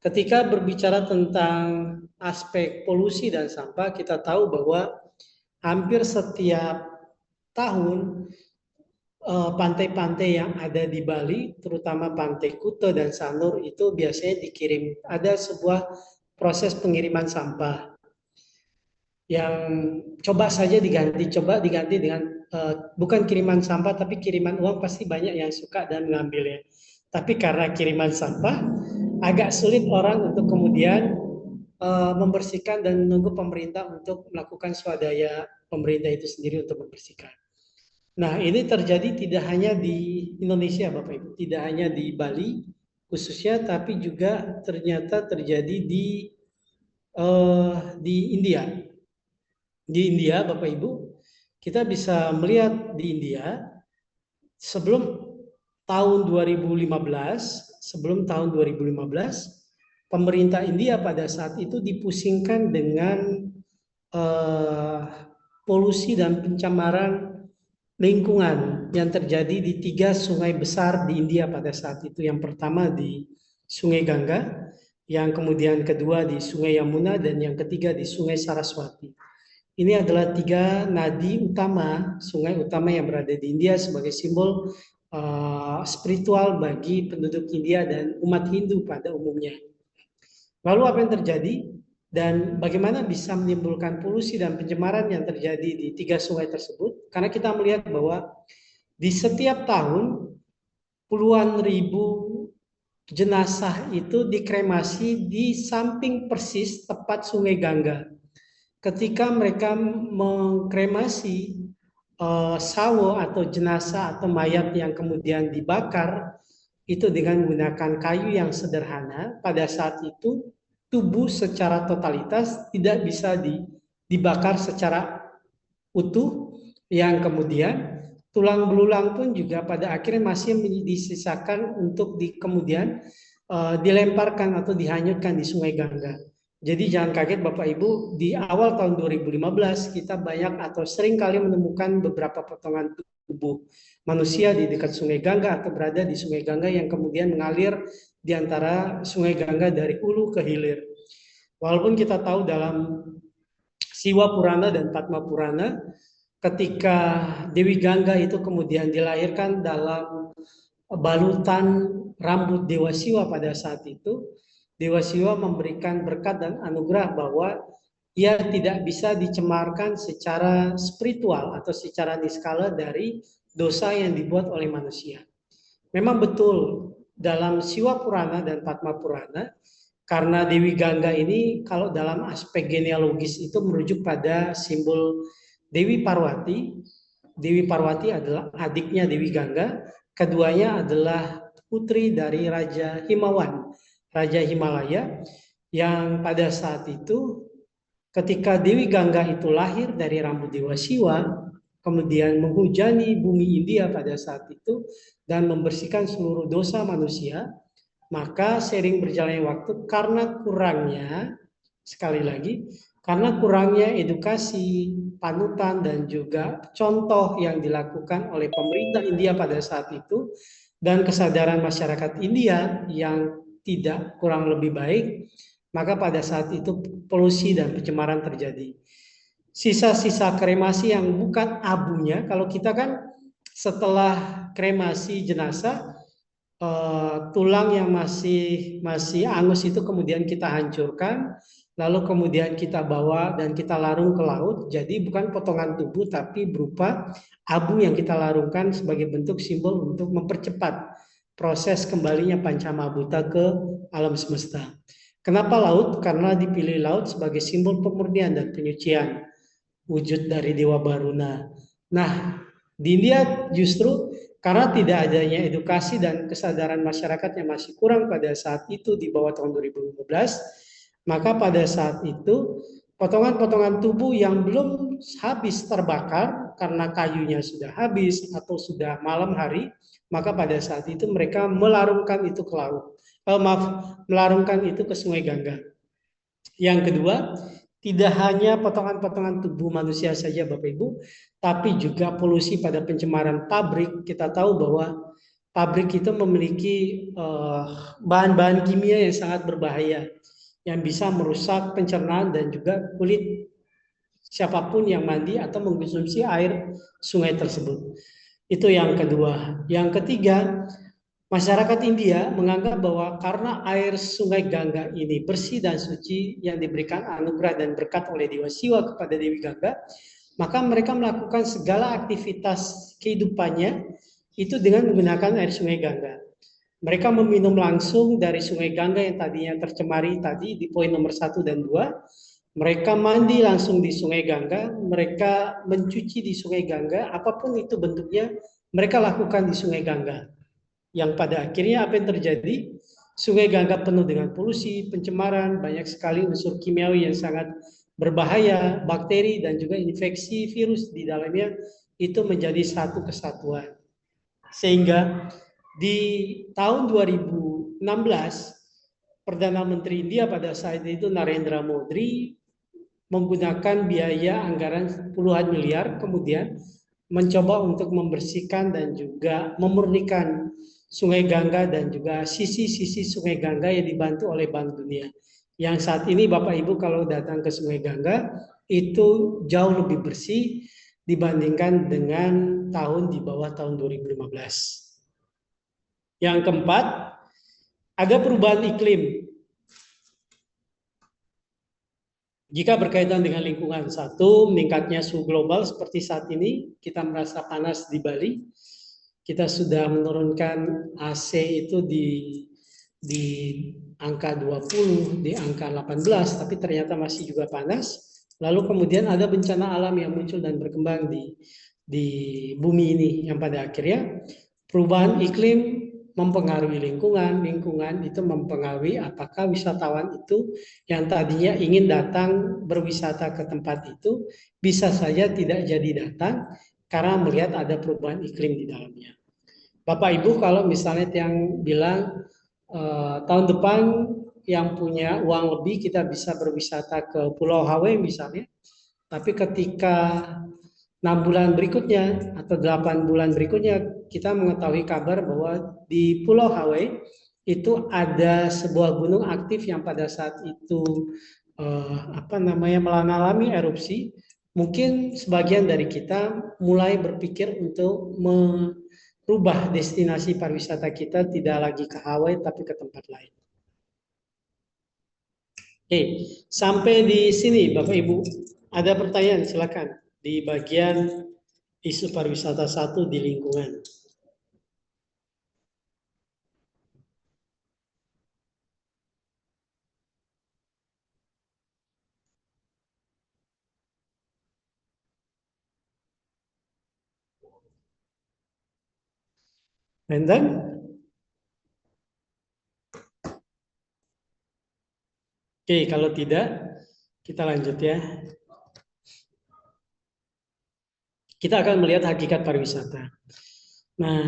[SPEAKER 1] ketika berbicara tentang aspek polusi dan sampah, kita tahu bahwa hampir setiap tahun pantai-pantai yang ada di Bali, terutama Pantai Kuta dan Sanur, itu biasanya dikirim. Ada sebuah proses pengiriman sampah yang coba diganti dengan bukan kiriman sampah tapi kiriman uang, pasti banyak yang suka dan mengambilnya. Tapi karena kiriman sampah agak sulit orang untuk kemudian membersihkan dan menunggu pemerintah untuk melakukan swadaya pemerintah itu sendiri untuk membersihkan. Nah, ini terjadi tidak hanya di Indonesia Bapak Ibu, tidak hanya di Bali khususnya, tapi juga ternyata terjadi di India. Di India Bapak Ibu, kita bisa melihat di India sebelum tahun 2015, pemerintah India pada saat itu dipusingkan dengan polusi dan pencemaran lingkungan yang terjadi di 3 sungai besar di India pada saat itu. Yang pertama di Sungai Gangga, yang kemudian kedua di Sungai Yamuna, dan yang ketiga di Sungai Saraswati. Ini adalah 3 nadi utama, sungai utama yang berada di India sebagai simbol spiritual bagi penduduk India dan umat Hindu pada umumnya. Lalu apa yang terjadi dan bagaimana bisa menimbulkan polusi dan pencemaran yang terjadi di 3 sungai tersebut? Karena kita melihat bahwa di setiap tahun puluhan ribu jenazah itu dikremasi di samping persis tepat Sungai Gangga. Ketika mereka mengkremasi sawo atau jenazah atau mayat yang kemudian dibakar itu dengan menggunakan kayu yang sederhana, pada saat itu tubuh secara totalitas tidak bisa dibakar secara utuh, yang kemudian tulang belulang pun juga pada akhirnya masih disisakan untuk kemudian dilemparkan atau dihanyutkan di Sungai Gangga. Jadi jangan kaget Bapak Ibu, di awal tahun 2015 kita banyak atau sering kali menemukan beberapa potongan tubuh manusia di dekat Sungai Gangga atau berada di Sungai Gangga yang kemudian mengalir di antara Sungai Gangga dari hulu ke hilir. Walaupun kita tahu dalam Siwa Purana dan Padma Purana, ketika Dewi Gangga itu kemudian dilahirkan dalam balutan rambut Dewa Siwa pada saat itu, Dewa Siwa memberikan berkat dan anugerah bahwa ia tidak bisa dicemarkan secara spiritual atau secara niskala dari dosa yang dibuat oleh manusia. Memang betul dalam Siwa Purana dan Padma Purana, karena Dewi Gangga ini kalau dalam aspek genealogis itu merujuk pada simbol Dewi Parwati. Dewi Parwati adalah adiknya Dewi Gangga, keduanya adalah putri dari Raja Himawan, Raja Himalaya, yang pada saat itu ketika Dewi Gangga itu lahir dari rambut Dewa Siwa, kemudian menghujani bumi India pada saat itu dan membersihkan seluruh dosa manusia, maka sering berjalannya waktu karena kurangnya, sekali lagi, karena kurangnya edukasi, panutan, dan juga contoh yang dilakukan oleh pemerintah India pada saat itu, dan kesadaran masyarakat India yang tidak kurang lebih baik, maka pada saat itu polusi dan pencemaran terjadi. Sisa-sisa kremasi yang bukan abunya, kalau kita kan setelah kremasi jenazah, tulang yang masih angus itu kemudian kita hancurkan, lalu kemudian kita bawa dan kita larung ke laut. Jadi bukan potongan tubuh, tapi berupa abu yang kita larungkan sebagai bentuk simbol untuk mempercepat proses kembalinya Pancamabuta ke alam semesta. Kenapa laut? Karena dipilih laut sebagai simbol pemurnian dan penyucian wujud dari Dewa Baruna. Nah, di India justru karena tidak adanya edukasi dan kesadaran masyarakat yang masih kurang pada saat itu di bawah tahun 2015, maka pada saat itu potongan-potongan tubuh yang belum habis terbakar karena kayunya sudah habis atau sudah malam hari, maka pada saat itu mereka melarungkan itu ke laut. Melarungkan itu ke Sungai Gangga. Yang kedua, tidak hanya potongan-potongan tubuh manusia saja Bapak Ibu, tapi juga polusi pada pencemaran pabrik. Kita tahu bahwa pabrik itu memiliki bahan-bahan kimia yang sangat berbahaya, yang bisa merusak pencernaan dan juga kulit siapapun yang mandi atau mengkonsumsi air sungai tersebut. Itu yang kedua. Yang ketiga, masyarakat India menganggap bahwa karena air sungai Gangga ini bersih dan suci yang diberikan anugerah dan berkat oleh Dewa Siwa kepada Dewi Gangga, maka mereka melakukan segala aktivitas kehidupannya itu dengan menggunakan air sungai Gangga. Mereka meminum langsung dari sungai Gangga yang tadinya tercemari tadi di poin nomor 1 dan 2. Mereka mandi langsung di sungai Gangga, mereka mencuci di sungai Gangga, apapun itu bentuknya, mereka lakukan di sungai Gangga. Yang pada akhirnya apa yang terjadi? Sungai Gangga penuh dengan polusi, pencemaran, banyak sekali unsur kimiawi yang sangat berbahaya, bakteri dan juga infeksi virus di dalamnya itu menjadi satu kesatuan. Sehingga di tahun 2016, Perdana Menteri India pada saat itu Narendra Modi menggunakan biaya anggaran puluhan miliar, kemudian mencoba untuk membersihkan dan juga memurnikan Sungai Gangga dan juga sisi-sisi Sungai Gangga yang dibantu oleh Bank Dunia. Yang saat ini Bapak Ibu kalau datang ke Sungai Gangga itu jauh lebih bersih dibandingkan dengan tahun di bawah tahun 2015. Yang keempat, ada perubahan iklim. Jika berkaitan dengan lingkungan, satu, meningkatnya suhu global seperti saat ini, kita merasa panas di Bali, kita sudah menurunkan AC itu di angka 20, di angka 18, tapi ternyata masih juga panas. Lalu kemudian ada bencana alam yang muncul dan berkembang di bumi ini, yang pada akhirnya perubahan iklim mempengaruhi lingkungan, lingkungan itu mempengaruhi apakah wisatawan itu yang tadinya ingin datang berwisata ke tempat itu bisa saja tidak jadi datang karena melihat ada perubahan iklim di dalamnya. Bapak Ibu kalau misalnya yang bilang tahun depan yang punya uang lebih kita bisa berwisata ke Pulau Hawaii misalnya, tapi ketika 6 bulan berikutnya atau 8 bulan berikutnya kita mengetahui kabar bahwa di Pulau Hawaii itu ada sebuah gunung aktif yang pada saat itu mengalami erupsi. Mungkin sebagian dari kita mulai berpikir untuk merubah destinasi pariwisata kita tidak lagi ke Hawaii tapi ke tempat lain. Oke, sampai di sini Bapak Ibu ada pertanyaan silakan di bagian isu pariwisata 1 di lingkungan. Brendan? Oke, kalau tidak, kita lanjut ya. Kita akan melihat hakikat pariwisata. Nah,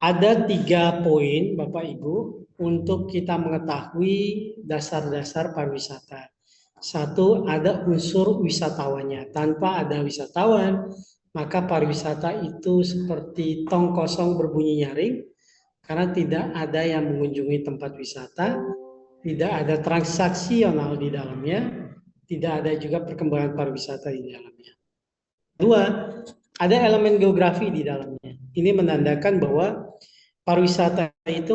[SPEAKER 1] ada 3 poin Bapak Ibu untuk kita mengetahui dasar-dasar pariwisata. Satu, ada unsur wisatawannya. Tanpa ada wisatawan, maka pariwisata itu seperti tong kosong berbunyi nyaring, karena tidak ada yang mengunjungi tempat wisata, tidak ada transaksional di dalamnya, tidak ada juga perkembangan pariwisata di dalamnya. Dua, ada elemen geografi di dalamnya. Ini menandakan bahwa pariwisata itu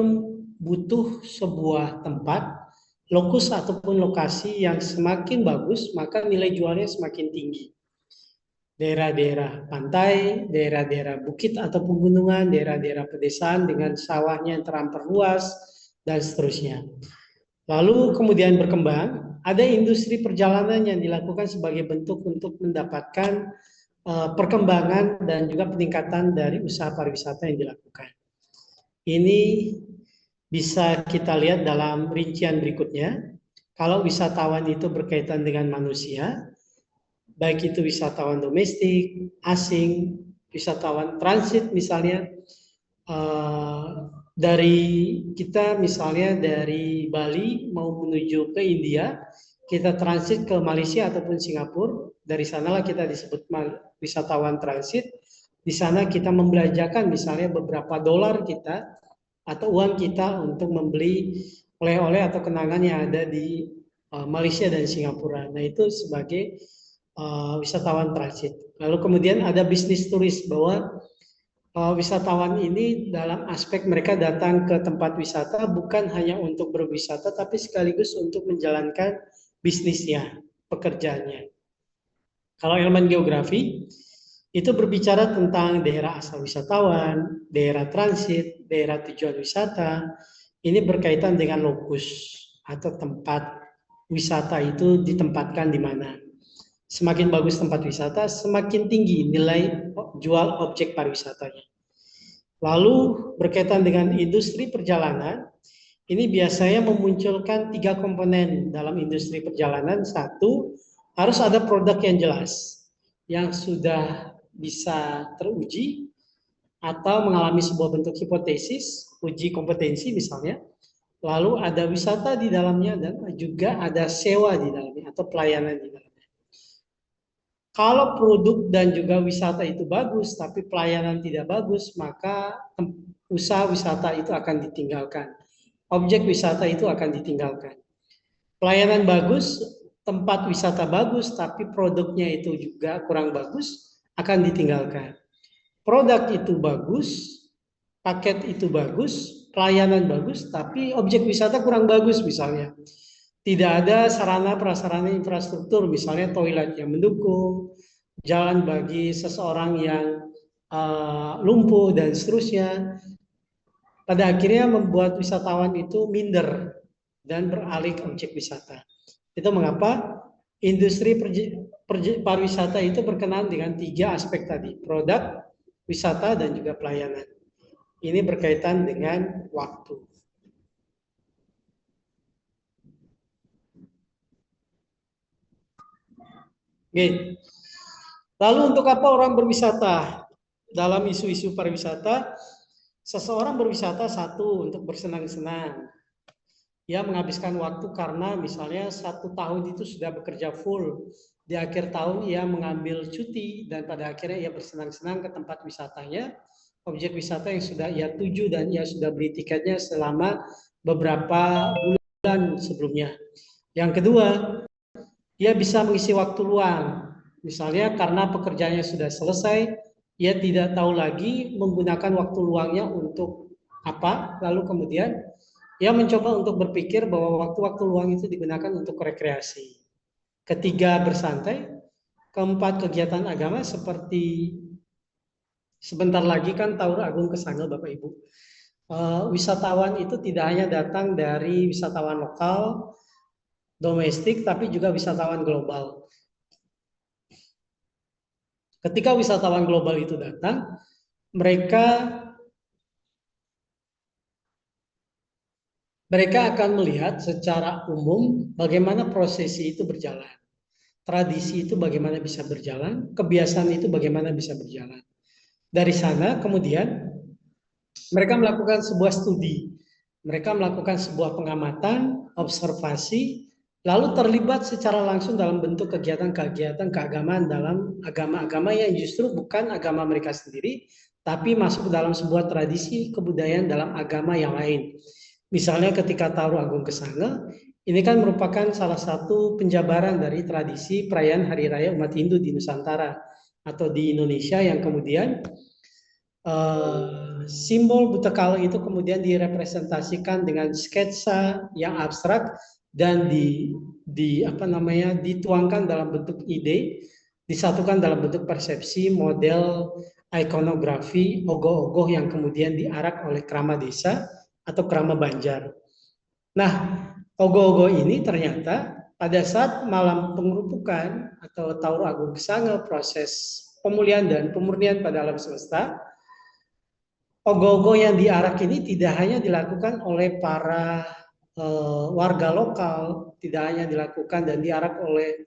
[SPEAKER 1] butuh sebuah tempat, lokus ataupun lokasi yang semakin bagus, maka nilai jualnya semakin tinggi. Daerah-daerah pantai, daerah-daerah bukit atau pegunungan, daerah-daerah pedesaan dengan sawahnya yang terampar luas, dan seterusnya. Lalu kemudian berkembang, ada industri perjalanan yang dilakukan sebagai bentuk untuk mendapatkan perkembangan dan juga peningkatan dari usaha pariwisata yang dilakukan. Ini bisa kita lihat dalam rincian berikutnya. Kalau wisatawan itu berkaitan dengan manusia, baik itu wisatawan domestik, asing, wisatawan transit misalnya, dari kita misalnya dari Bali mau menuju ke India, kita transit ke Malaysia ataupun Singapura, dari sanalah kita disebut wisatawan transit. Di sana kita membelanjakan misalnya beberapa dolar kita atau uang kita untuk membeli oleh-oleh atau kenangan yang ada di Malaysia dan Singapura. Nah, itu sebagai wisatawan transit. Lalu kemudian ada bisnis turis, bahwa wisatawan ini dalam aspek mereka datang ke tempat wisata bukan hanya untuk berwisata, tapi sekaligus untuk menjalankan bisnisnya, pekerjaannya. Kalau elemen geografi, itu berbicara tentang daerah asal wisatawan, daerah transit, daerah tujuan wisata. Ini berkaitan dengan lokus atau tempat wisata itu ditempatkan di mana. Semakin bagus tempat wisata, semakin tinggi nilai jual objek pariwisatanya. Lalu berkaitan dengan industri perjalanan, ini biasanya memunculkan 3 komponen dalam industri perjalanan. Satu, harus ada produk yang jelas, yang sudah bisa teruji atau mengalami sebuah bentuk hipotesis, uji kompetensi misalnya. Lalu ada wisata di dalamnya dan juga ada sewa di dalamnya atau pelayanan di dalamnya. Kalau produk dan juga wisata itu bagus, tapi pelayanan tidak bagus, maka usaha wisata itu akan ditinggalkan. Objek wisata itu akan ditinggalkan. Pelayanan bagus, tempat wisata bagus, tapi produknya itu juga kurang bagus, akan ditinggalkan. Produk itu bagus, paket itu bagus, pelayanan bagus, tapi objek wisata kurang bagus misalnya. Tidak ada sarana prasarana infrastruktur, misalnya toilet yang mendukung, jalan bagi seseorang yang lumpuh dan seterusnya. Pada akhirnya membuat wisatawan itu minder dan beralih ke objek wisata. Itu mengapa industri pariwisata itu berkenaan dengan 3 aspek tadi, produk, wisata, dan juga pelayanan. Ini berkaitan dengan waktu. Oke. Lalu untuk apa orang berwisata? Dalam isu-isu pariwisata, seseorang berwisata satu untuk bersenang-senang. Ia menghabiskan waktu karena misalnya 1 tahun itu sudah bekerja full. Di akhir tahun ia mengambil cuti dan pada akhirnya ia bersenang-senang ke tempat wisatanya, objek wisata yang sudah ia tuju dan ia sudah beli tiketnya selama beberapa bulan sebelumnya. Yang kedua, ia bisa mengisi waktu luang. Misalnya karena pekerjaannya sudah selesai, ia tidak tahu lagi menggunakan waktu luangnya untuk apa, lalu kemudian ia mencoba untuk berpikir bahwa waktu-waktu luang itu digunakan untuk rekreasi. Ketiga, bersantai. Keempat, kegiatan agama seperti sebentar lagi kan Taur Agung Kesanga, Bapak Ibu. Wisatawan itu tidak hanya datang dari wisatawan lokal, domestik, tapi juga wisatawan global. Ketika wisatawan global itu datang, mereka mereka akan melihat secara umum bagaimana prosesi itu berjalan. Tradisi itu bagaimana bisa berjalan, kebiasaan itu bagaimana bisa berjalan. Dari sana kemudian mereka melakukan sebuah studi, mereka melakukan sebuah pengamatan, observasi, lalu terlibat secara langsung dalam bentuk kegiatan-kegiatan keagamaan dalam agama-agama yang justru bukan agama mereka sendiri, tapi masuk dalam sebuah tradisi kebudayaan dalam agama yang lain. Misalnya ketika Taruh Agung Kesanga, ini kan merupakan salah satu penjabaran dari tradisi perayaan Hari Raya umat Hindu di Nusantara atau di Indonesia yang kemudian simbol Buta Kala itu kemudian direpresentasikan dengan sketsa yang abstrak dan dituangkan dalam bentuk ide, disatukan dalam bentuk persepsi model ikonografi ogoh-ogoh yang kemudian diarak oleh krama desa atau krama Banjar. Nah, ogoh-ogoh ini ternyata pada saat malam pengerupukan atau Taruh Agung Kesanga, proses pemulihan dan pemurnian pada alam semesta, ogoh-ogoh yang diarak ini tidak hanya dilakukan oleh para warga lokal, tidak hanya dilakukan dan diarak oleh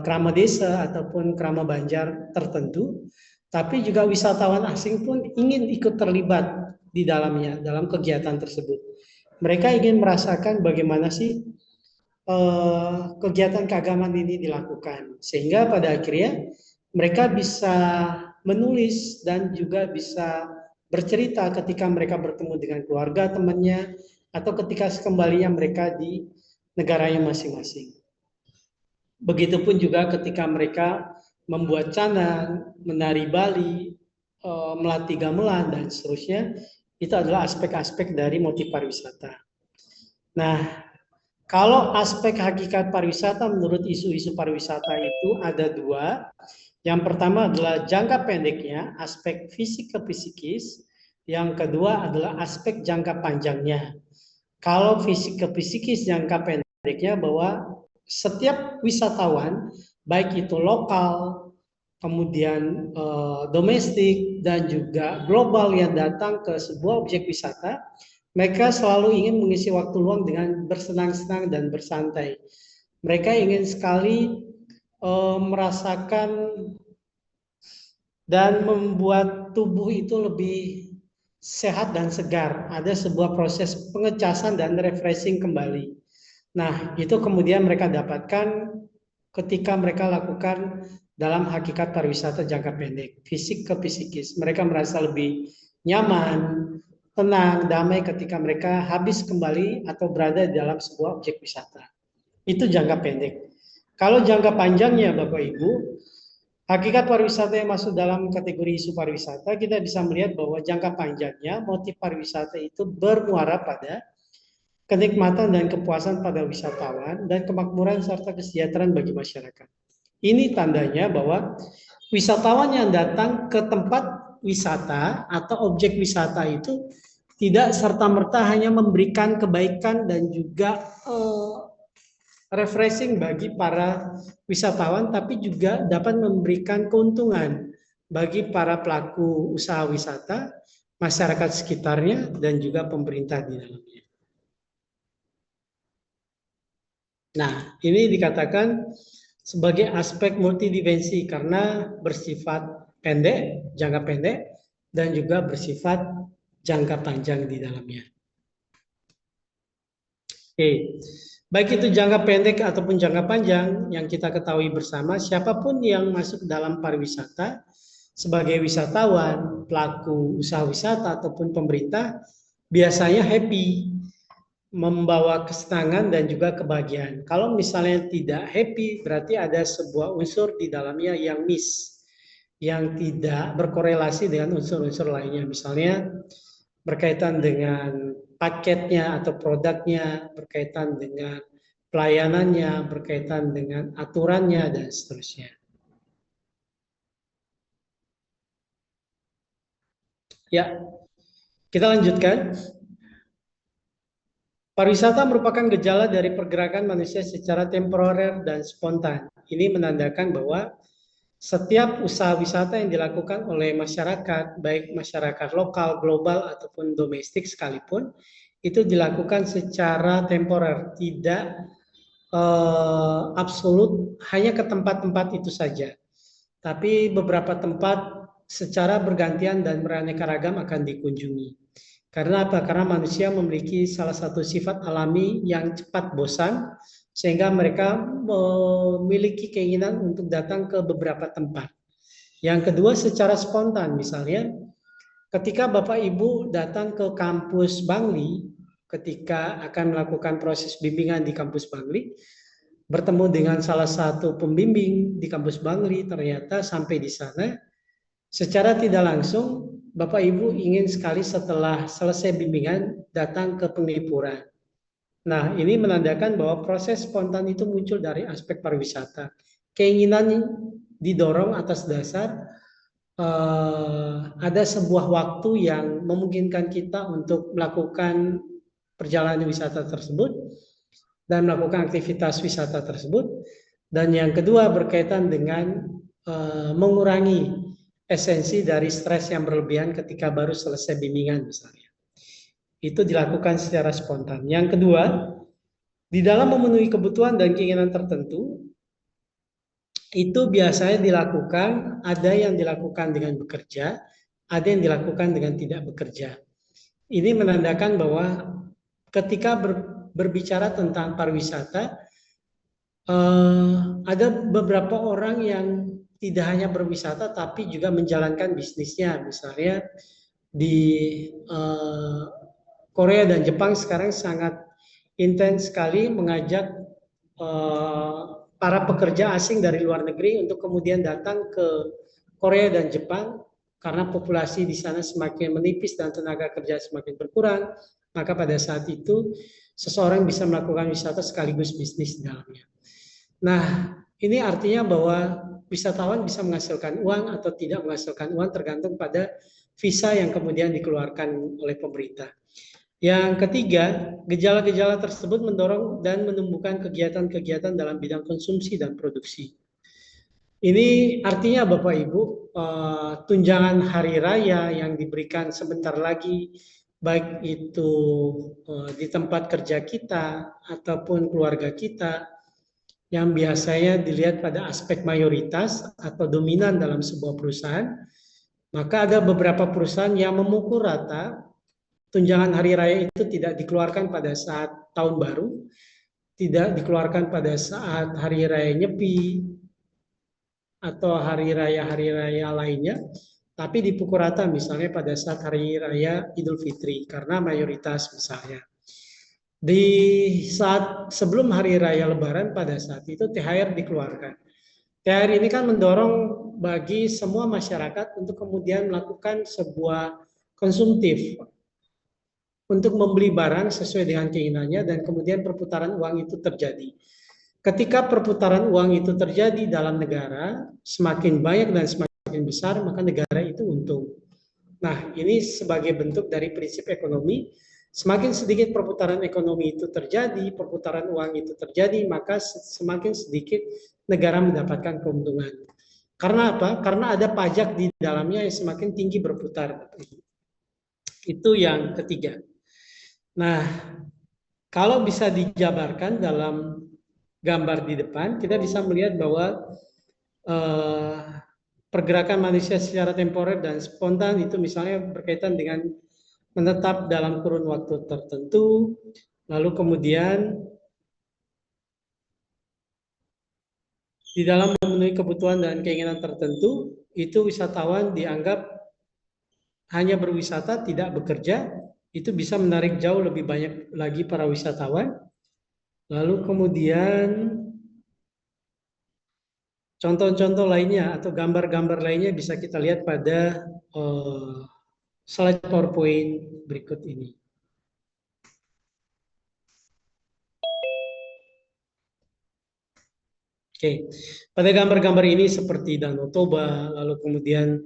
[SPEAKER 1] krama desa ataupun krama Banjar tertentu, tapi juga wisatawan asing pun ingin ikut terlibat di dalamnya, dalam kegiatan tersebut. Mereka ingin merasakan bagaimana sih kegiatan keagamaan ini dilakukan, sehingga pada akhirnya mereka bisa menulis dan juga bisa bercerita ketika mereka bertemu dengan keluarga temannya atau ketika kembalinya mereka di negaranya masing-masing. Begitupun juga ketika mereka membuat canang, menari Bali, melatih gamelan dan seterusnya, itu adalah aspek-aspek dari motif pariwisata. Nah, kalau aspek hakikat pariwisata menurut isu-isu pariwisata itu ada dua. Yang pertama adalah jangka pendeknya, aspek fisik ke psikis. Yang kedua adalah aspek jangka panjangnya. Kalau fisik ke psikis jangka pendeknya bahwa setiap wisatawan, baik itu lokal, kemudian domestik, dan juga global yang datang ke sebuah objek wisata, mereka selalu ingin mengisi waktu luang dengan bersenang-senang dan bersantai. Mereka ingin sekali merasakan dan membuat tubuh itu lebih sehat dan segar. Ada sebuah proses pengecasan dan refreshing kembali. Nah, itu kemudian mereka dapatkan ketika mereka lakukan dalam hakikat pariwisata jangka pendek, fisik ke psikis. Mereka merasa lebih nyaman, tenang, damai ketika mereka habis kembali atau berada di dalam sebuah objek wisata. Itu jangka pendek. Kalau jangka panjangnya Bapak Ibu, hakikat pariwisata yang masuk dalam kategori isu pariwisata, kita bisa melihat bahwa jangka panjangnya motif pariwisata itu bermuara pada kenikmatan dan kepuasan pada wisatawan dan kemakmuran serta kesejahteraan bagi masyarakat. Ini tandanya bahwa wisatawan yang datang ke tempat wisata atau objek wisata itu tidak serta-merta hanya memberikan kebaikan dan juga refreshing bagi para wisatawan, tapi juga dapat memberikan keuntungan bagi para pelaku usaha wisata, masyarakat sekitarnya, dan juga pemerintah di dalamnya. Nah, ini dikatakan sebagai aspek multidimensi karena bersifat pendek, jangka pendek, dan juga bersifat jangka panjang di dalamnya. Oke. Baik itu jangka pendek ataupun jangka panjang, yang kita ketahui bersama, siapapun yang masuk dalam pariwisata sebagai wisatawan, pelaku usaha wisata ataupun pemerintah, biasanya happy, membawa kesenangan dan juga kebahagiaan. Kalau misalnya tidak happy, berarti ada sebuah unsur di dalamnya yang miss, yang tidak berkorelasi dengan unsur-unsur lainnya. Misalnya berkaitan dengan paketnya atau produknya, berkaitan dengan pelayanannya, berkaitan dengan aturannya, dan seterusnya. Ya, kita lanjutkan. Pariwisata merupakan gejala dari pergerakan manusia secara temporer dan spontan. Ini menandakan bahwa setiap usaha wisata yang dilakukan oleh masyarakat, baik masyarakat lokal, global, ataupun domestik sekalipun, itu dilakukan secara temporer, tidak absolut hanya ke tempat-tempat itu saja. Tapi beberapa tempat secara bergantian dan beraneka ragam akan dikunjungi. Karena apa? Karena manusia memiliki salah satu sifat alami yang cepat bosan, sehingga mereka memiliki keinginan untuk datang ke beberapa tempat. Yang kedua, secara spontan, misalnya ketika Bapak Ibu datang ke kampus Bangli, ketika akan melakukan proses bimbingan di kampus Bangli, bertemu dengan salah satu pembimbing di kampus Bangli, ternyata sampai di sana, secara tidak langsung Bapak Ibu ingin sekali setelah selesai bimbingan datang ke penglipuran. Nah, ini menandakan bahwa proses spontan itu muncul dari aspek pariwisata. Keinginan didorong atas dasar ada sebuah waktu yang memungkinkan kita untuk melakukan perjalanan wisata tersebut dan melakukan aktivitas wisata tersebut. Dan yang kedua berkaitan dengan mengurangi esensi dari stres yang berlebihan ketika baru selesai bimbingan misalnya. Itu dilakukan secara spontan. Yang kedua, di dalam memenuhi kebutuhan dan keinginan tertentu, itu biasanya dilakukan, ada yang dilakukan dengan bekerja, ada yang dilakukan dengan tidak bekerja. Ini menandakan bahwa ketika berbicara tentang pariwisata, ada beberapa orang yang tidak hanya berwisata tapi juga menjalankan bisnisnya. Misalnya di Korea dan Jepang sekarang sangat intens sekali mengajak para pekerja asing dari luar negeri untuk kemudian datang ke Korea dan Jepang karena populasi di sana semakin menipis dan tenaga kerja semakin berkurang. Maka pada saat itu seseorang bisa melakukan wisata sekaligus bisnis di dalamnya. Nah, ini artinya bahwa wisatawan bisa menghasilkan uang atau tidak menghasilkan uang tergantung pada visa yang kemudian dikeluarkan oleh pemerintah. Yang ketiga, gejala-gejala tersebut mendorong dan menumbuhkan kegiatan-kegiatan dalam bidang konsumsi dan produksi. Ini artinya Bapak Ibu, tunjangan hari raya yang diberikan sebentar lagi, baik itu di tempat kerja kita ataupun keluarga kita, yang biasanya dilihat pada aspek mayoritas atau dominan dalam sebuah perusahaan, maka ada beberapa perusahaan yang memukul rata tunjangan hari raya itu tidak dikeluarkan pada saat tahun baru, tidak dikeluarkan pada saat hari raya Nyepi atau hari raya lainnya, tapi dipukul rata misalnya pada saat hari raya Idul Fitri karena mayoritas misalnya. Di saat sebelum hari raya Lebaran pada saat itu THR dikeluarkan. THR ini kan mendorong bagi semua masyarakat untuk kemudian melakukan sebuah konsumtif untuk membeli barang sesuai dengan keinginannya dan kemudian perputaran uang itu terjadi. Ketika perputaran uang itu terjadi dalam negara, semakin banyak dan semakin besar, maka negara itu untung. Nah, ini sebagai bentuk dari prinsip ekonomi, semakin sedikit perputaran ekonomi itu terjadi, perputaran uang itu terjadi, maka semakin sedikit negara mendapatkan keuntungan. Karena apa? Karena ada pajak di dalamnya yang semakin tinggi berputar. Itu yang ketiga. Nah, kalau bisa dijabarkan dalam gambar di depan, kita bisa melihat bahwa pergerakan manusia secara temporer dan spontan itu misalnya berkaitan dengan menetap dalam kurun waktu tertentu, lalu kemudian di dalam memenuhi kebutuhan dan keinginan tertentu, itu wisatawan dianggap hanya berwisata, tidak bekerja, itu bisa menarik jauh lebih banyak lagi para wisatawan. Lalu kemudian contoh-contoh lainnya atau gambar-gambar lainnya bisa kita lihat pada slide PowerPoint berikut ini. Oke, pada gambar-gambar ini seperti Danau Toba, lalu kemudian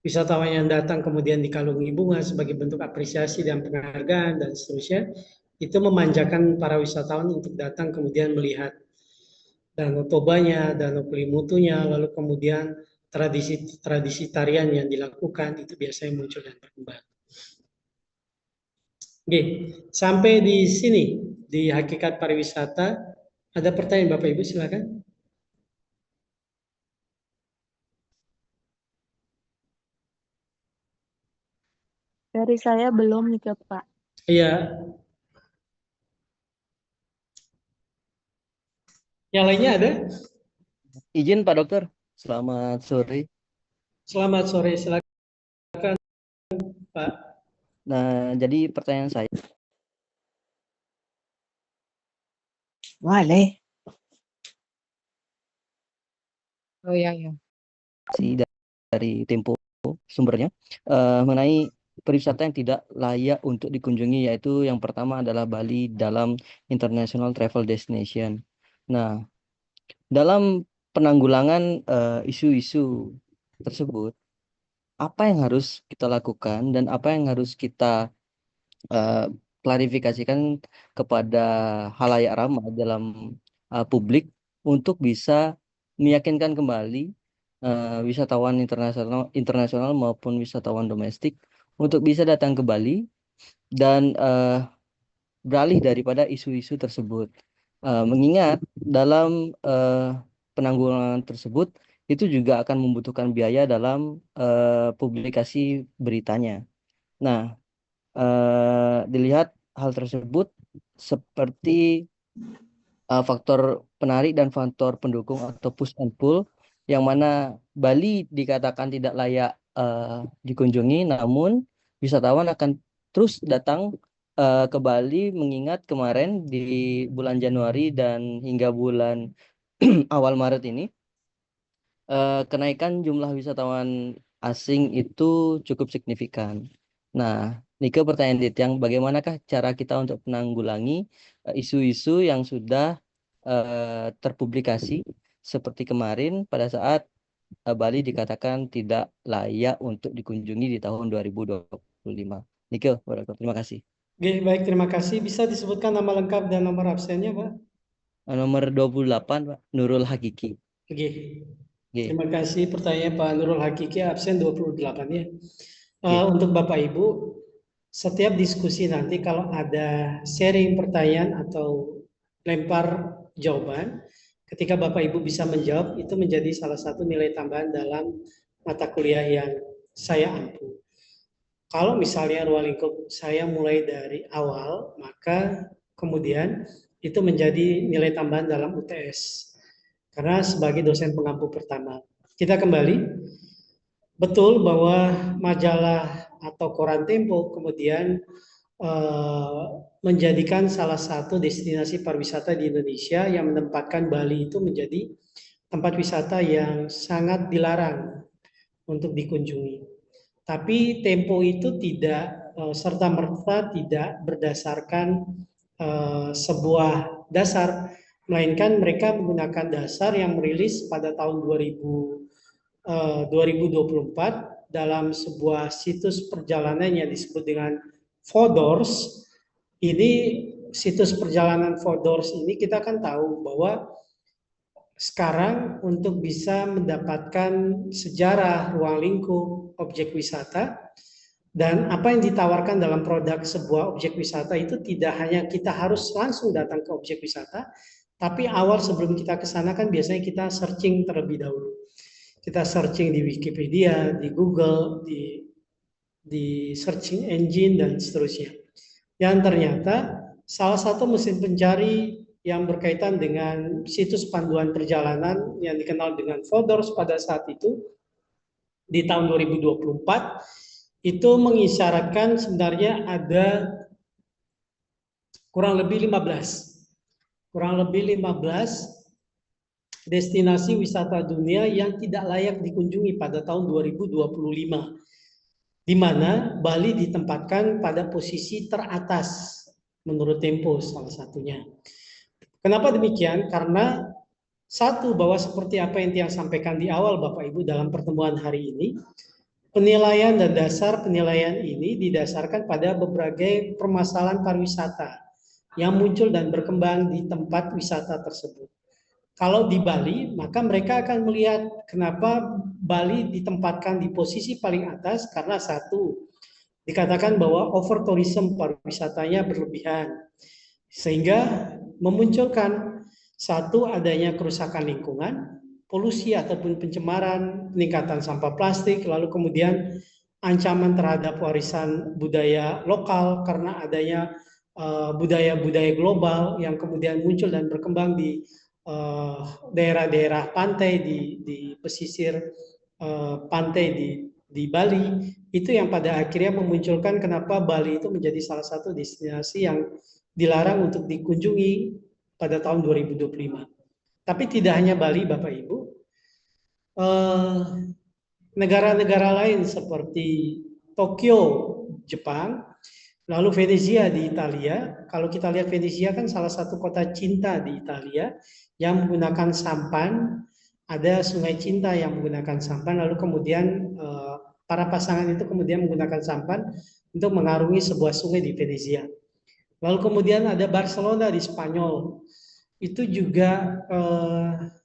[SPEAKER 1] wisatawan yang datang kemudian dikalungi bunga sebagai bentuk apresiasi dan penghargaan dan seterusnya, itu memanjakan para wisatawan untuk datang kemudian melihat Danau Tobanya, Danau Kelimutunya, lalu kemudian tradisi tarian yang dilakukan itu biasanya muncul dan berkembang. Oke, sampai di sini di hakikat pariwisata. Ada pertanyaan Bapak Ibu, silakan.
[SPEAKER 2] Dari saya belum nih ke Pak.
[SPEAKER 1] Iya. Yang lainnya ada?
[SPEAKER 4] Izin Pak Dokter, selamat sore.
[SPEAKER 1] Selamat sore, silakan Pak.
[SPEAKER 4] Nah, jadi pertanyaan saya,
[SPEAKER 3] Boleh. Oh ya ya.
[SPEAKER 4] dari Tempo sumbernya mengenai pariwisata yang tidak layak untuk dikunjungi, yaitu yang pertama adalah Bali dalam International Travel Destination. Nah, dalam penanggulangan isu-isu tersebut, apa yang harus kita lakukan dan apa yang harus kita klarifikasikan kepada halayak ramai dalam publik untuk bisa meyakinkan kembali wisatawan internasional maupun wisatawan domestik untuk bisa datang ke Bali dan beralih daripada isu-isu tersebut. Mengingat dalam penanggulangan tersebut itu juga akan membutuhkan biaya dalam publikasi beritanya. Nah, dilihat hal tersebut seperti faktor penarik dan faktor pendukung atau push and pull, yang mana Bali dikatakan tidak layak dikunjungi, namun wisatawan akan terus datang ke Bali, mengingat kemarin di bulan Januari dan hingga bulan awal Maret ini kenaikan jumlah wisatawan asing itu cukup signifikan. Nah, Nike pertanyaan Dit, bagaimanakah cara kita untuk menanggulangi isu-isu yang sudah terpublikasi seperti kemarin pada saat Bali dikatakan tidak layak untuk dikunjungi di tahun 2025. Nike, terima kasih.
[SPEAKER 1] Oke, baik, terima kasih. Bisa disebutkan nama lengkap dan nomor absennya, Pak?
[SPEAKER 4] Nomor 28, Pak, Nurul Hakiki.
[SPEAKER 1] Oke. Terima kasih pertanyaannya Pak Nurul Hakiki, absen 28 ya. Untuk Bapak Ibu, setiap diskusi nanti kalau ada sharing pertanyaan atau lempar jawaban, ketika Bapak Ibu bisa menjawab, itu menjadi salah satu nilai tambahan dalam mata kuliah yang saya ampu. Kalau misalnya ruang lingkup saya mulai dari awal, maka kemudian itu menjadi nilai tambahan dalam UTS. Karena sebagai dosen pengampu pertama. Kita kembali. Betul bahwa majalah atau koran Tempo kemudian menjadikan salah satu destinasi pariwisata di Indonesia yang menempatkan Bali itu menjadi tempat wisata yang sangat dilarang untuk dikunjungi. Tapi Tempo itu tidak serta-merta tidak berdasarkan sebuah dasar, melainkan mereka menggunakan dasar yang merilis pada tahun 2024 dalam sebuah situs perjalanan yang disebut dengan Fodors. Ini situs perjalanan Fodors ini kita kan tahu bahwa sekarang untuk bisa mendapatkan sejarah ruang lingkup objek wisata dan apa yang ditawarkan dalam produk sebuah objek wisata itu tidak hanya kita harus langsung datang ke objek wisata, tapi awal sebelum kita ke sana kan biasanya kita searching terlebih dahulu. Kita searching di Wikipedia, di Google, di searching engine dan seterusnya. Dan ternyata salah satu mesin pencari yang berkaitan dengan situs panduan perjalanan yang dikenal dengan Fodors pada saat itu di tahun 2024 itu mengisyaratkan sebenarnya ada kurang lebih 15 destinasi wisata dunia yang tidak layak dikunjungi pada tahun 2025, di mana Bali ditempatkan pada posisi teratas menurut Tempo salah satunya. Kenapa demikian? Karena satu, bahwa seperti apa yang Tiang sampaikan di awal Bapak Ibu dalam pertemuan hari ini, penilaian dan dasar penilaian ini didasarkan pada berbagai permasalahan pariwisata yang muncul dan berkembang di tempat wisata tersebut. Kalau di Bali, maka mereka akan melihat kenapa Bali ditempatkan di posisi paling atas karena satu, dikatakan bahwa over tourism pariwisatanya berlebihan. Sehingga memunculkan satu adanya kerusakan lingkungan, polusi ataupun pencemaran, peningkatan sampah plastik, lalu kemudian ancaman terhadap warisan budaya lokal karena adanya budaya-budaya global yang kemudian muncul dan berkembang di daerah-daerah pantai di pesisir pantai di Bali, itu yang pada akhirnya memunculkan kenapa Bali itu menjadi salah satu destinasi yang dilarang untuk dikunjungi pada tahun 2025. Tapi tidak hanya Bali, Bapak Ibu, negara-negara lain seperti Tokyo, Jepang, lalu Venezia di Italia. Kalau kita lihat Venezia kan salah satu kota cinta di Italia yang menggunakan sampan, ada sungai cinta yang menggunakan sampan, lalu kemudian para pasangan itu kemudian menggunakan sampan untuk mengarungi sebuah sungai di Venezia. Lalu kemudian ada Barcelona di Spanyol. Itu juga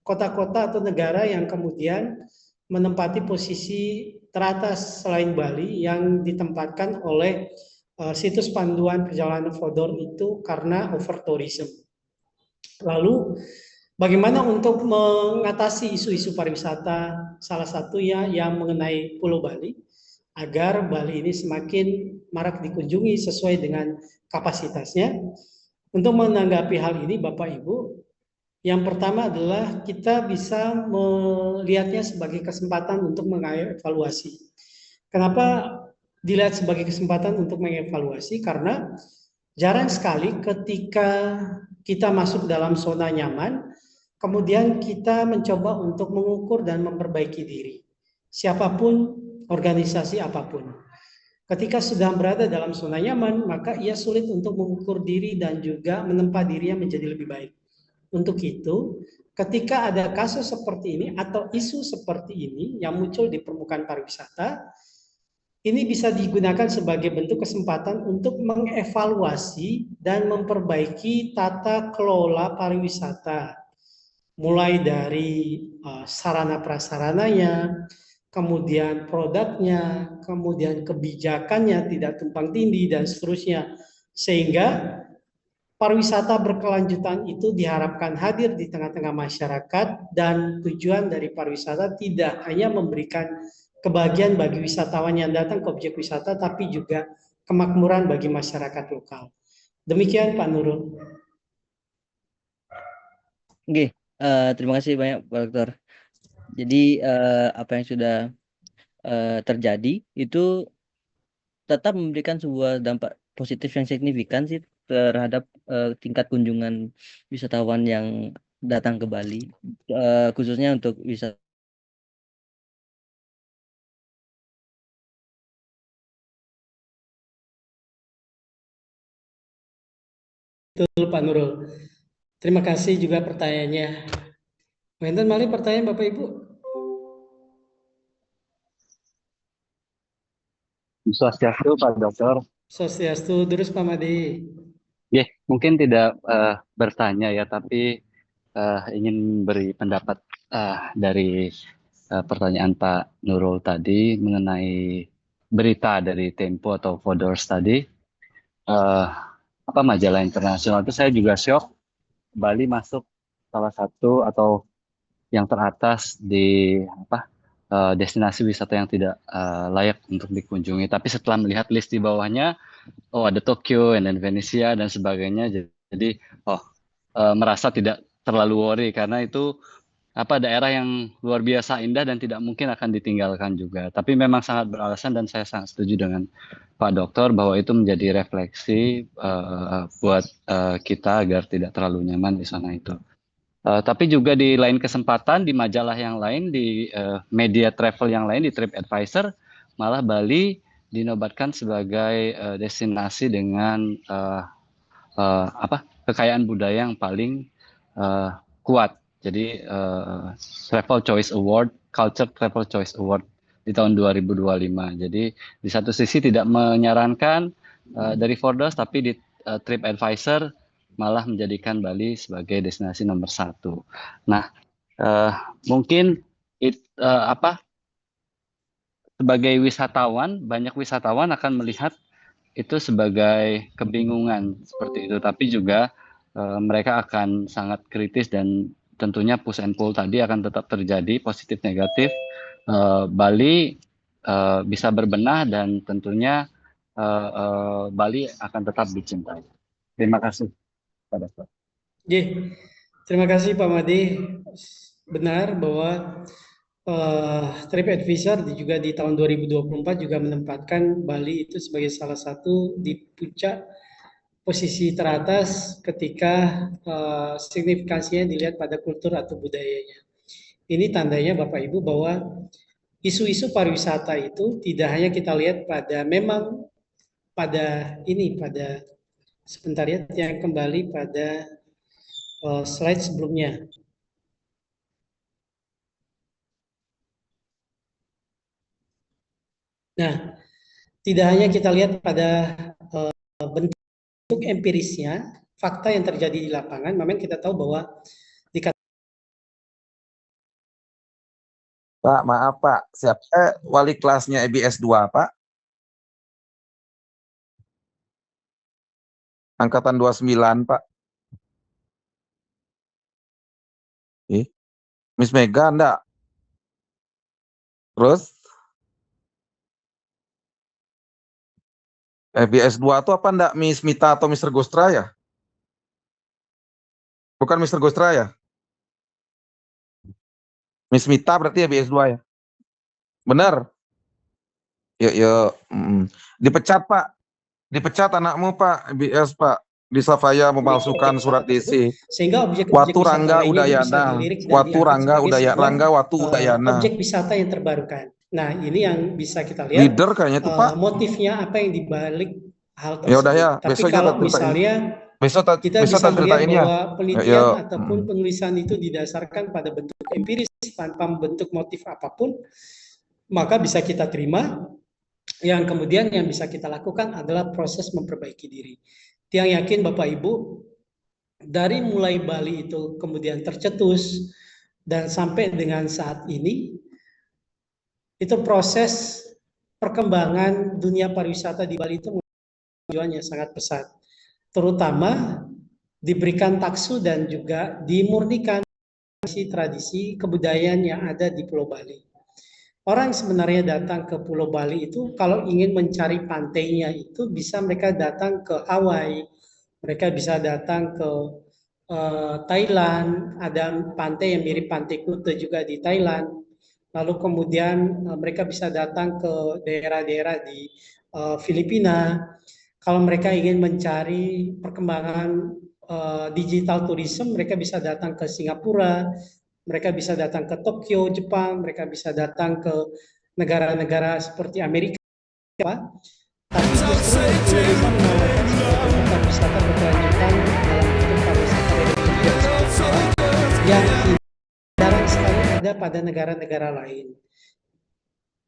[SPEAKER 1] kota-kota atau negara yang kemudian menempati posisi teratas selain Bali yang ditempatkan oleh situs panduan perjalanan Fodor itu karena over tourism. Lalu bagaimana untuk mengatasi isu-isu pariwisata, salah satunya yang mengenai Pulau Bali, agar Bali ini semakin marak dikunjungi sesuai dengan kapasitasnya. Untuk menanggapi hal ini, Bapak Ibu, yang pertama adalah kita bisa melihatnya sebagai kesempatan untuk mengevaluasi. Kenapa dilihat sebagai kesempatan untuk mengevaluasi? Karena jarang sekali ketika kita masuk dalam zona nyaman, kemudian kita mencoba untuk mengukur dan memperbaiki diri. Siapapun, organisasi apapun. Ketika sudah berada dalam zona nyaman, maka ia sulit untuk mengukur diri dan juga menempa dirinya menjadi lebih baik. Untuk itu, ketika ada kasus seperti ini atau isu seperti ini yang muncul di permukaan pariwisata, ini bisa digunakan sebagai bentuk kesempatan untuk mengevaluasi dan memperbaiki tata kelola pariwisata. Mulai dari sarana prasarananya, kemudian produknya, kemudian kebijakannya tidak tumpang tindih, dan seterusnya. Sehingga pariwisata berkelanjutan itu diharapkan hadir di tengah-tengah masyarakat, dan tujuan dari pariwisata tidak hanya memberikan kebahagiaan bagi wisatawan yang datang ke objek wisata, tapi juga kemakmuran bagi masyarakat lokal. Demikian Pak Nurul.
[SPEAKER 4] Oke, terima kasih banyak Pak Dokter. Jadi apa yang sudah terjadi itu tetap memberikan sebuah dampak positif yang signifikan sih terhadap tingkat kunjungan wisatawan yang datang ke Bali, khususnya untuk wisata.
[SPEAKER 1] Betul Pak Nurul. Terima kasih juga pertanyaannya. Wenten malih pertanyaan Bapak Ibu.
[SPEAKER 5] Swastiastu Pak Dokter.
[SPEAKER 1] Swastiastu, terus Pak Made.
[SPEAKER 5] Mungkin tidak bertanya ya, tapi ingin beri pendapat dari pertanyaan Pak Nurul tadi mengenai berita dari Tempo atau Fodors tadi. Majalah internasional itu saya juga syok, Bali masuk salah satu atau yang teratas di destinasi wisata yang tidak layak untuk dikunjungi. Tapi setelah melihat list di bawahnya, ada Tokyo, dan Venezia dan sebagainya, jadi merasa tidak terlalu worry karena itu daerah yang luar biasa indah dan tidak mungkin akan ditinggalkan juga. Tapi memang sangat beralasan dan saya sangat setuju dengan Pak Dokter bahwa itu menjadi refleksi buat kita agar tidak terlalu nyaman di sana itu. Tapi juga di lain kesempatan, di majalah yang lain, di media travel yang lain, di TripAdvisor, malah Bali dinobatkan sebagai destinasi dengan kekayaan budaya yang paling kuat. Jadi Travel Choice Award, Culture Travel Choice Award di tahun 2025. Jadi di satu sisi tidak menyarankan dari Fodors, tapi di TripAdvisor malah menjadikan Bali sebagai destinasi nomor 1. Nah, mungkin sebagai wisatawan, banyak wisatawan akan melihat itu sebagai kebingungan seperti itu, tapi juga mereka akan sangat kritis dan tentunya push and pull tadi akan tetap terjadi, positif negatif. Bali bisa berbenah dan tentunya Bali akan tetap dicintai. Terima kasih pada Pak.
[SPEAKER 1] Terima kasih Pak Made. Benar bahwa TripAdvisor juga di tahun 2024 juga menempatkan Bali itu sebagai salah satu di puncak posisi teratas ketika signifikansinya dilihat pada kultur atau budayanya. Ini tandanya Bapak Ibu bahwa isu-isu pariwisata itu tidak hanya kita lihat pada sebentar ya, yang kembali pada slide sebelumnya. Nah, tidak hanya kita lihat pada bentuk empirisnya, fakta yang terjadi di lapangan, memang kita tahu bahwa
[SPEAKER 6] Pak, maaf Pak, siapa wali kelasnya EBS 2 Pak? Angkatan 29 Pak. Miss Mega enggak? Terus? EBS 2 itu apa enggak Miss Mita atau Mr. Gostra ya? Bukan Mr. Gostra ya? Miss Mita berarti EBS 2 ya? Benar? Yuk. Dipecat Pak. Dipecat anakmu Pak, EBS Pak. Di Savaya memalsukan surat DC.
[SPEAKER 1] Sehingga objek
[SPEAKER 6] Watu Rangga Udayana. Watu Rangga Udayana. Rangga Watu Udayana.
[SPEAKER 1] Objek wisata yang terbarukan. Nah, ini yang bisa kita lihat.
[SPEAKER 6] Leader kayaknya itu Pak.
[SPEAKER 1] Motifnya apa yang dibalik hal tersebut.
[SPEAKER 6] Ya udah ya,
[SPEAKER 1] tapi
[SPEAKER 6] besok
[SPEAKER 1] kalau misalnya kita bisa melihat bahwa penelitian ataupun penulisan itu didasarkan pada bentuk empiris tanpa bentuk motif apapun, maka bisa kita terima. Yang kemudian yang bisa kita lakukan adalah proses memperbaiki diri. Yang yakin Bapak Ibu, dari mulai Bali itu kemudian tercetus dan sampai dengan saat ini, itu proses perkembangan dunia pariwisata di Bali itu tujuannya sangat pesat. Terutama diberikan taksu dan juga dimurnikan tradisi kebudayaan yang ada di Pulau Bali. Orang sebenarnya datang ke Pulau Bali itu kalau ingin mencari pantainya itu bisa mereka datang ke Hawaii, mereka bisa datang ke Thailand, ada pantai yang mirip pantai Kuta juga di Thailand. Lalu kemudian mereka bisa datang ke daerah-daerah di Filipina. Kalau mereka ingin mencari perkembangan digital tourism, mereka bisa datang ke Singapura. Mereka bisa datang ke Tokyo, Jepang, mereka bisa datang ke negara-negara seperti Amerika. Tapi justru Indonesia menawarkan sebuah wisata berkelanjutan dalam bentuk pariwisata yang jarang sekali ada pada negara-negara lain.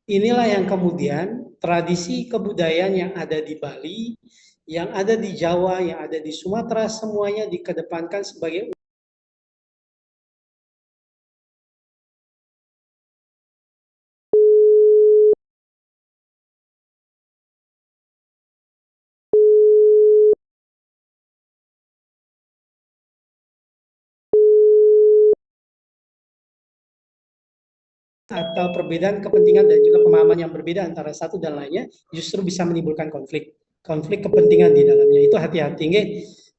[SPEAKER 1] Inilah yang kemudian tradisi kebudayaan yang ada di Bali, yang ada di Jawa, yang ada di Sumatera, semuanya dikedepankan sebagai atau perbedaan kepentingan dan juga pemahaman yang berbeda antara satu dan lainnya justru bisa menimbulkan konflik kepentingan di dalamnya. Itu hati-hati nggih.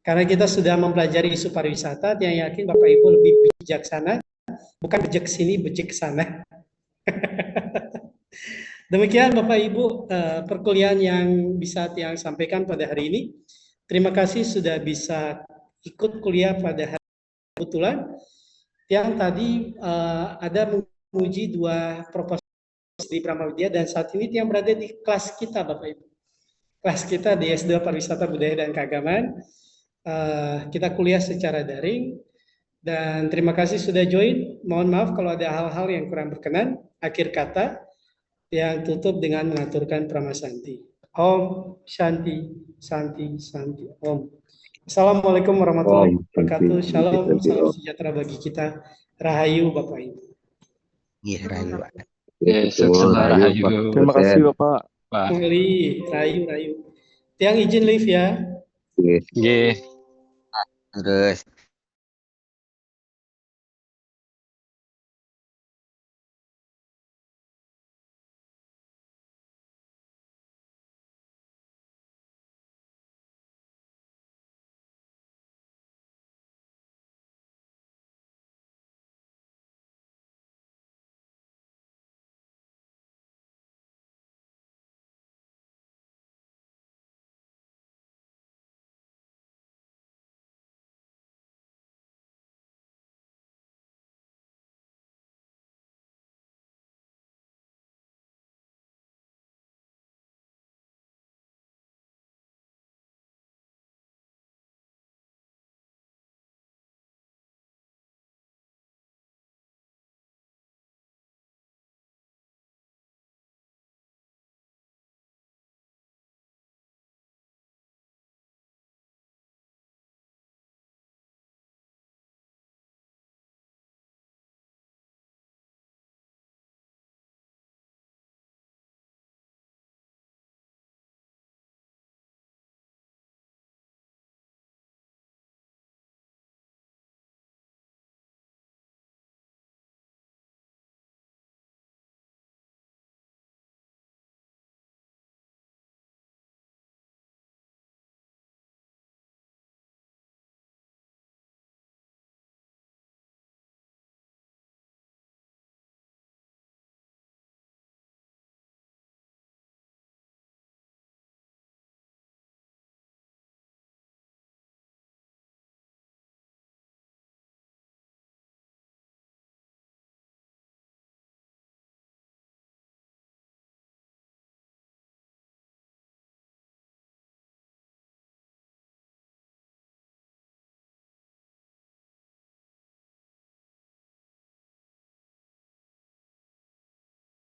[SPEAKER 1] Karena kita sudah mempelajari isu pariwisata, yang yakin Bapak Ibu lebih bijaksana, bukan bejek sini, bejek sana. Demikian Bapak Ibu perkuliahan yang bisa Tiang sampaikan pada hari ini. Terima kasih sudah bisa ikut kuliah pada hari ini. Kebetulan Tiang tadi ada menguji 2 proposal di Pramawidya dan saat ini Tiang berada di kelas kita Bapak Ibu. Kelas kita di S2 Pariwisata Budaya dan Keagamaan. Kita kuliah secara daring dan terima kasih sudah join. Mohon maaf kalau ada hal-hal yang kurang berkenan. Akhir kata yang tutup dengan mengaturkan pramasanti. Om Shanti, Santi, Om. Assalamualaikum warahmatullahi wabarakatuh. Shalom, salam sejahtera bagi kita. Rahayu Bapak Ibu.
[SPEAKER 7] Iya, Rayu, Pak.
[SPEAKER 5] Rahayu.
[SPEAKER 8] Terima kasih Bapak.
[SPEAKER 5] Pak.
[SPEAKER 1] Rayu. Tiang izin live ya.
[SPEAKER 5] Nggih.
[SPEAKER 7] Terus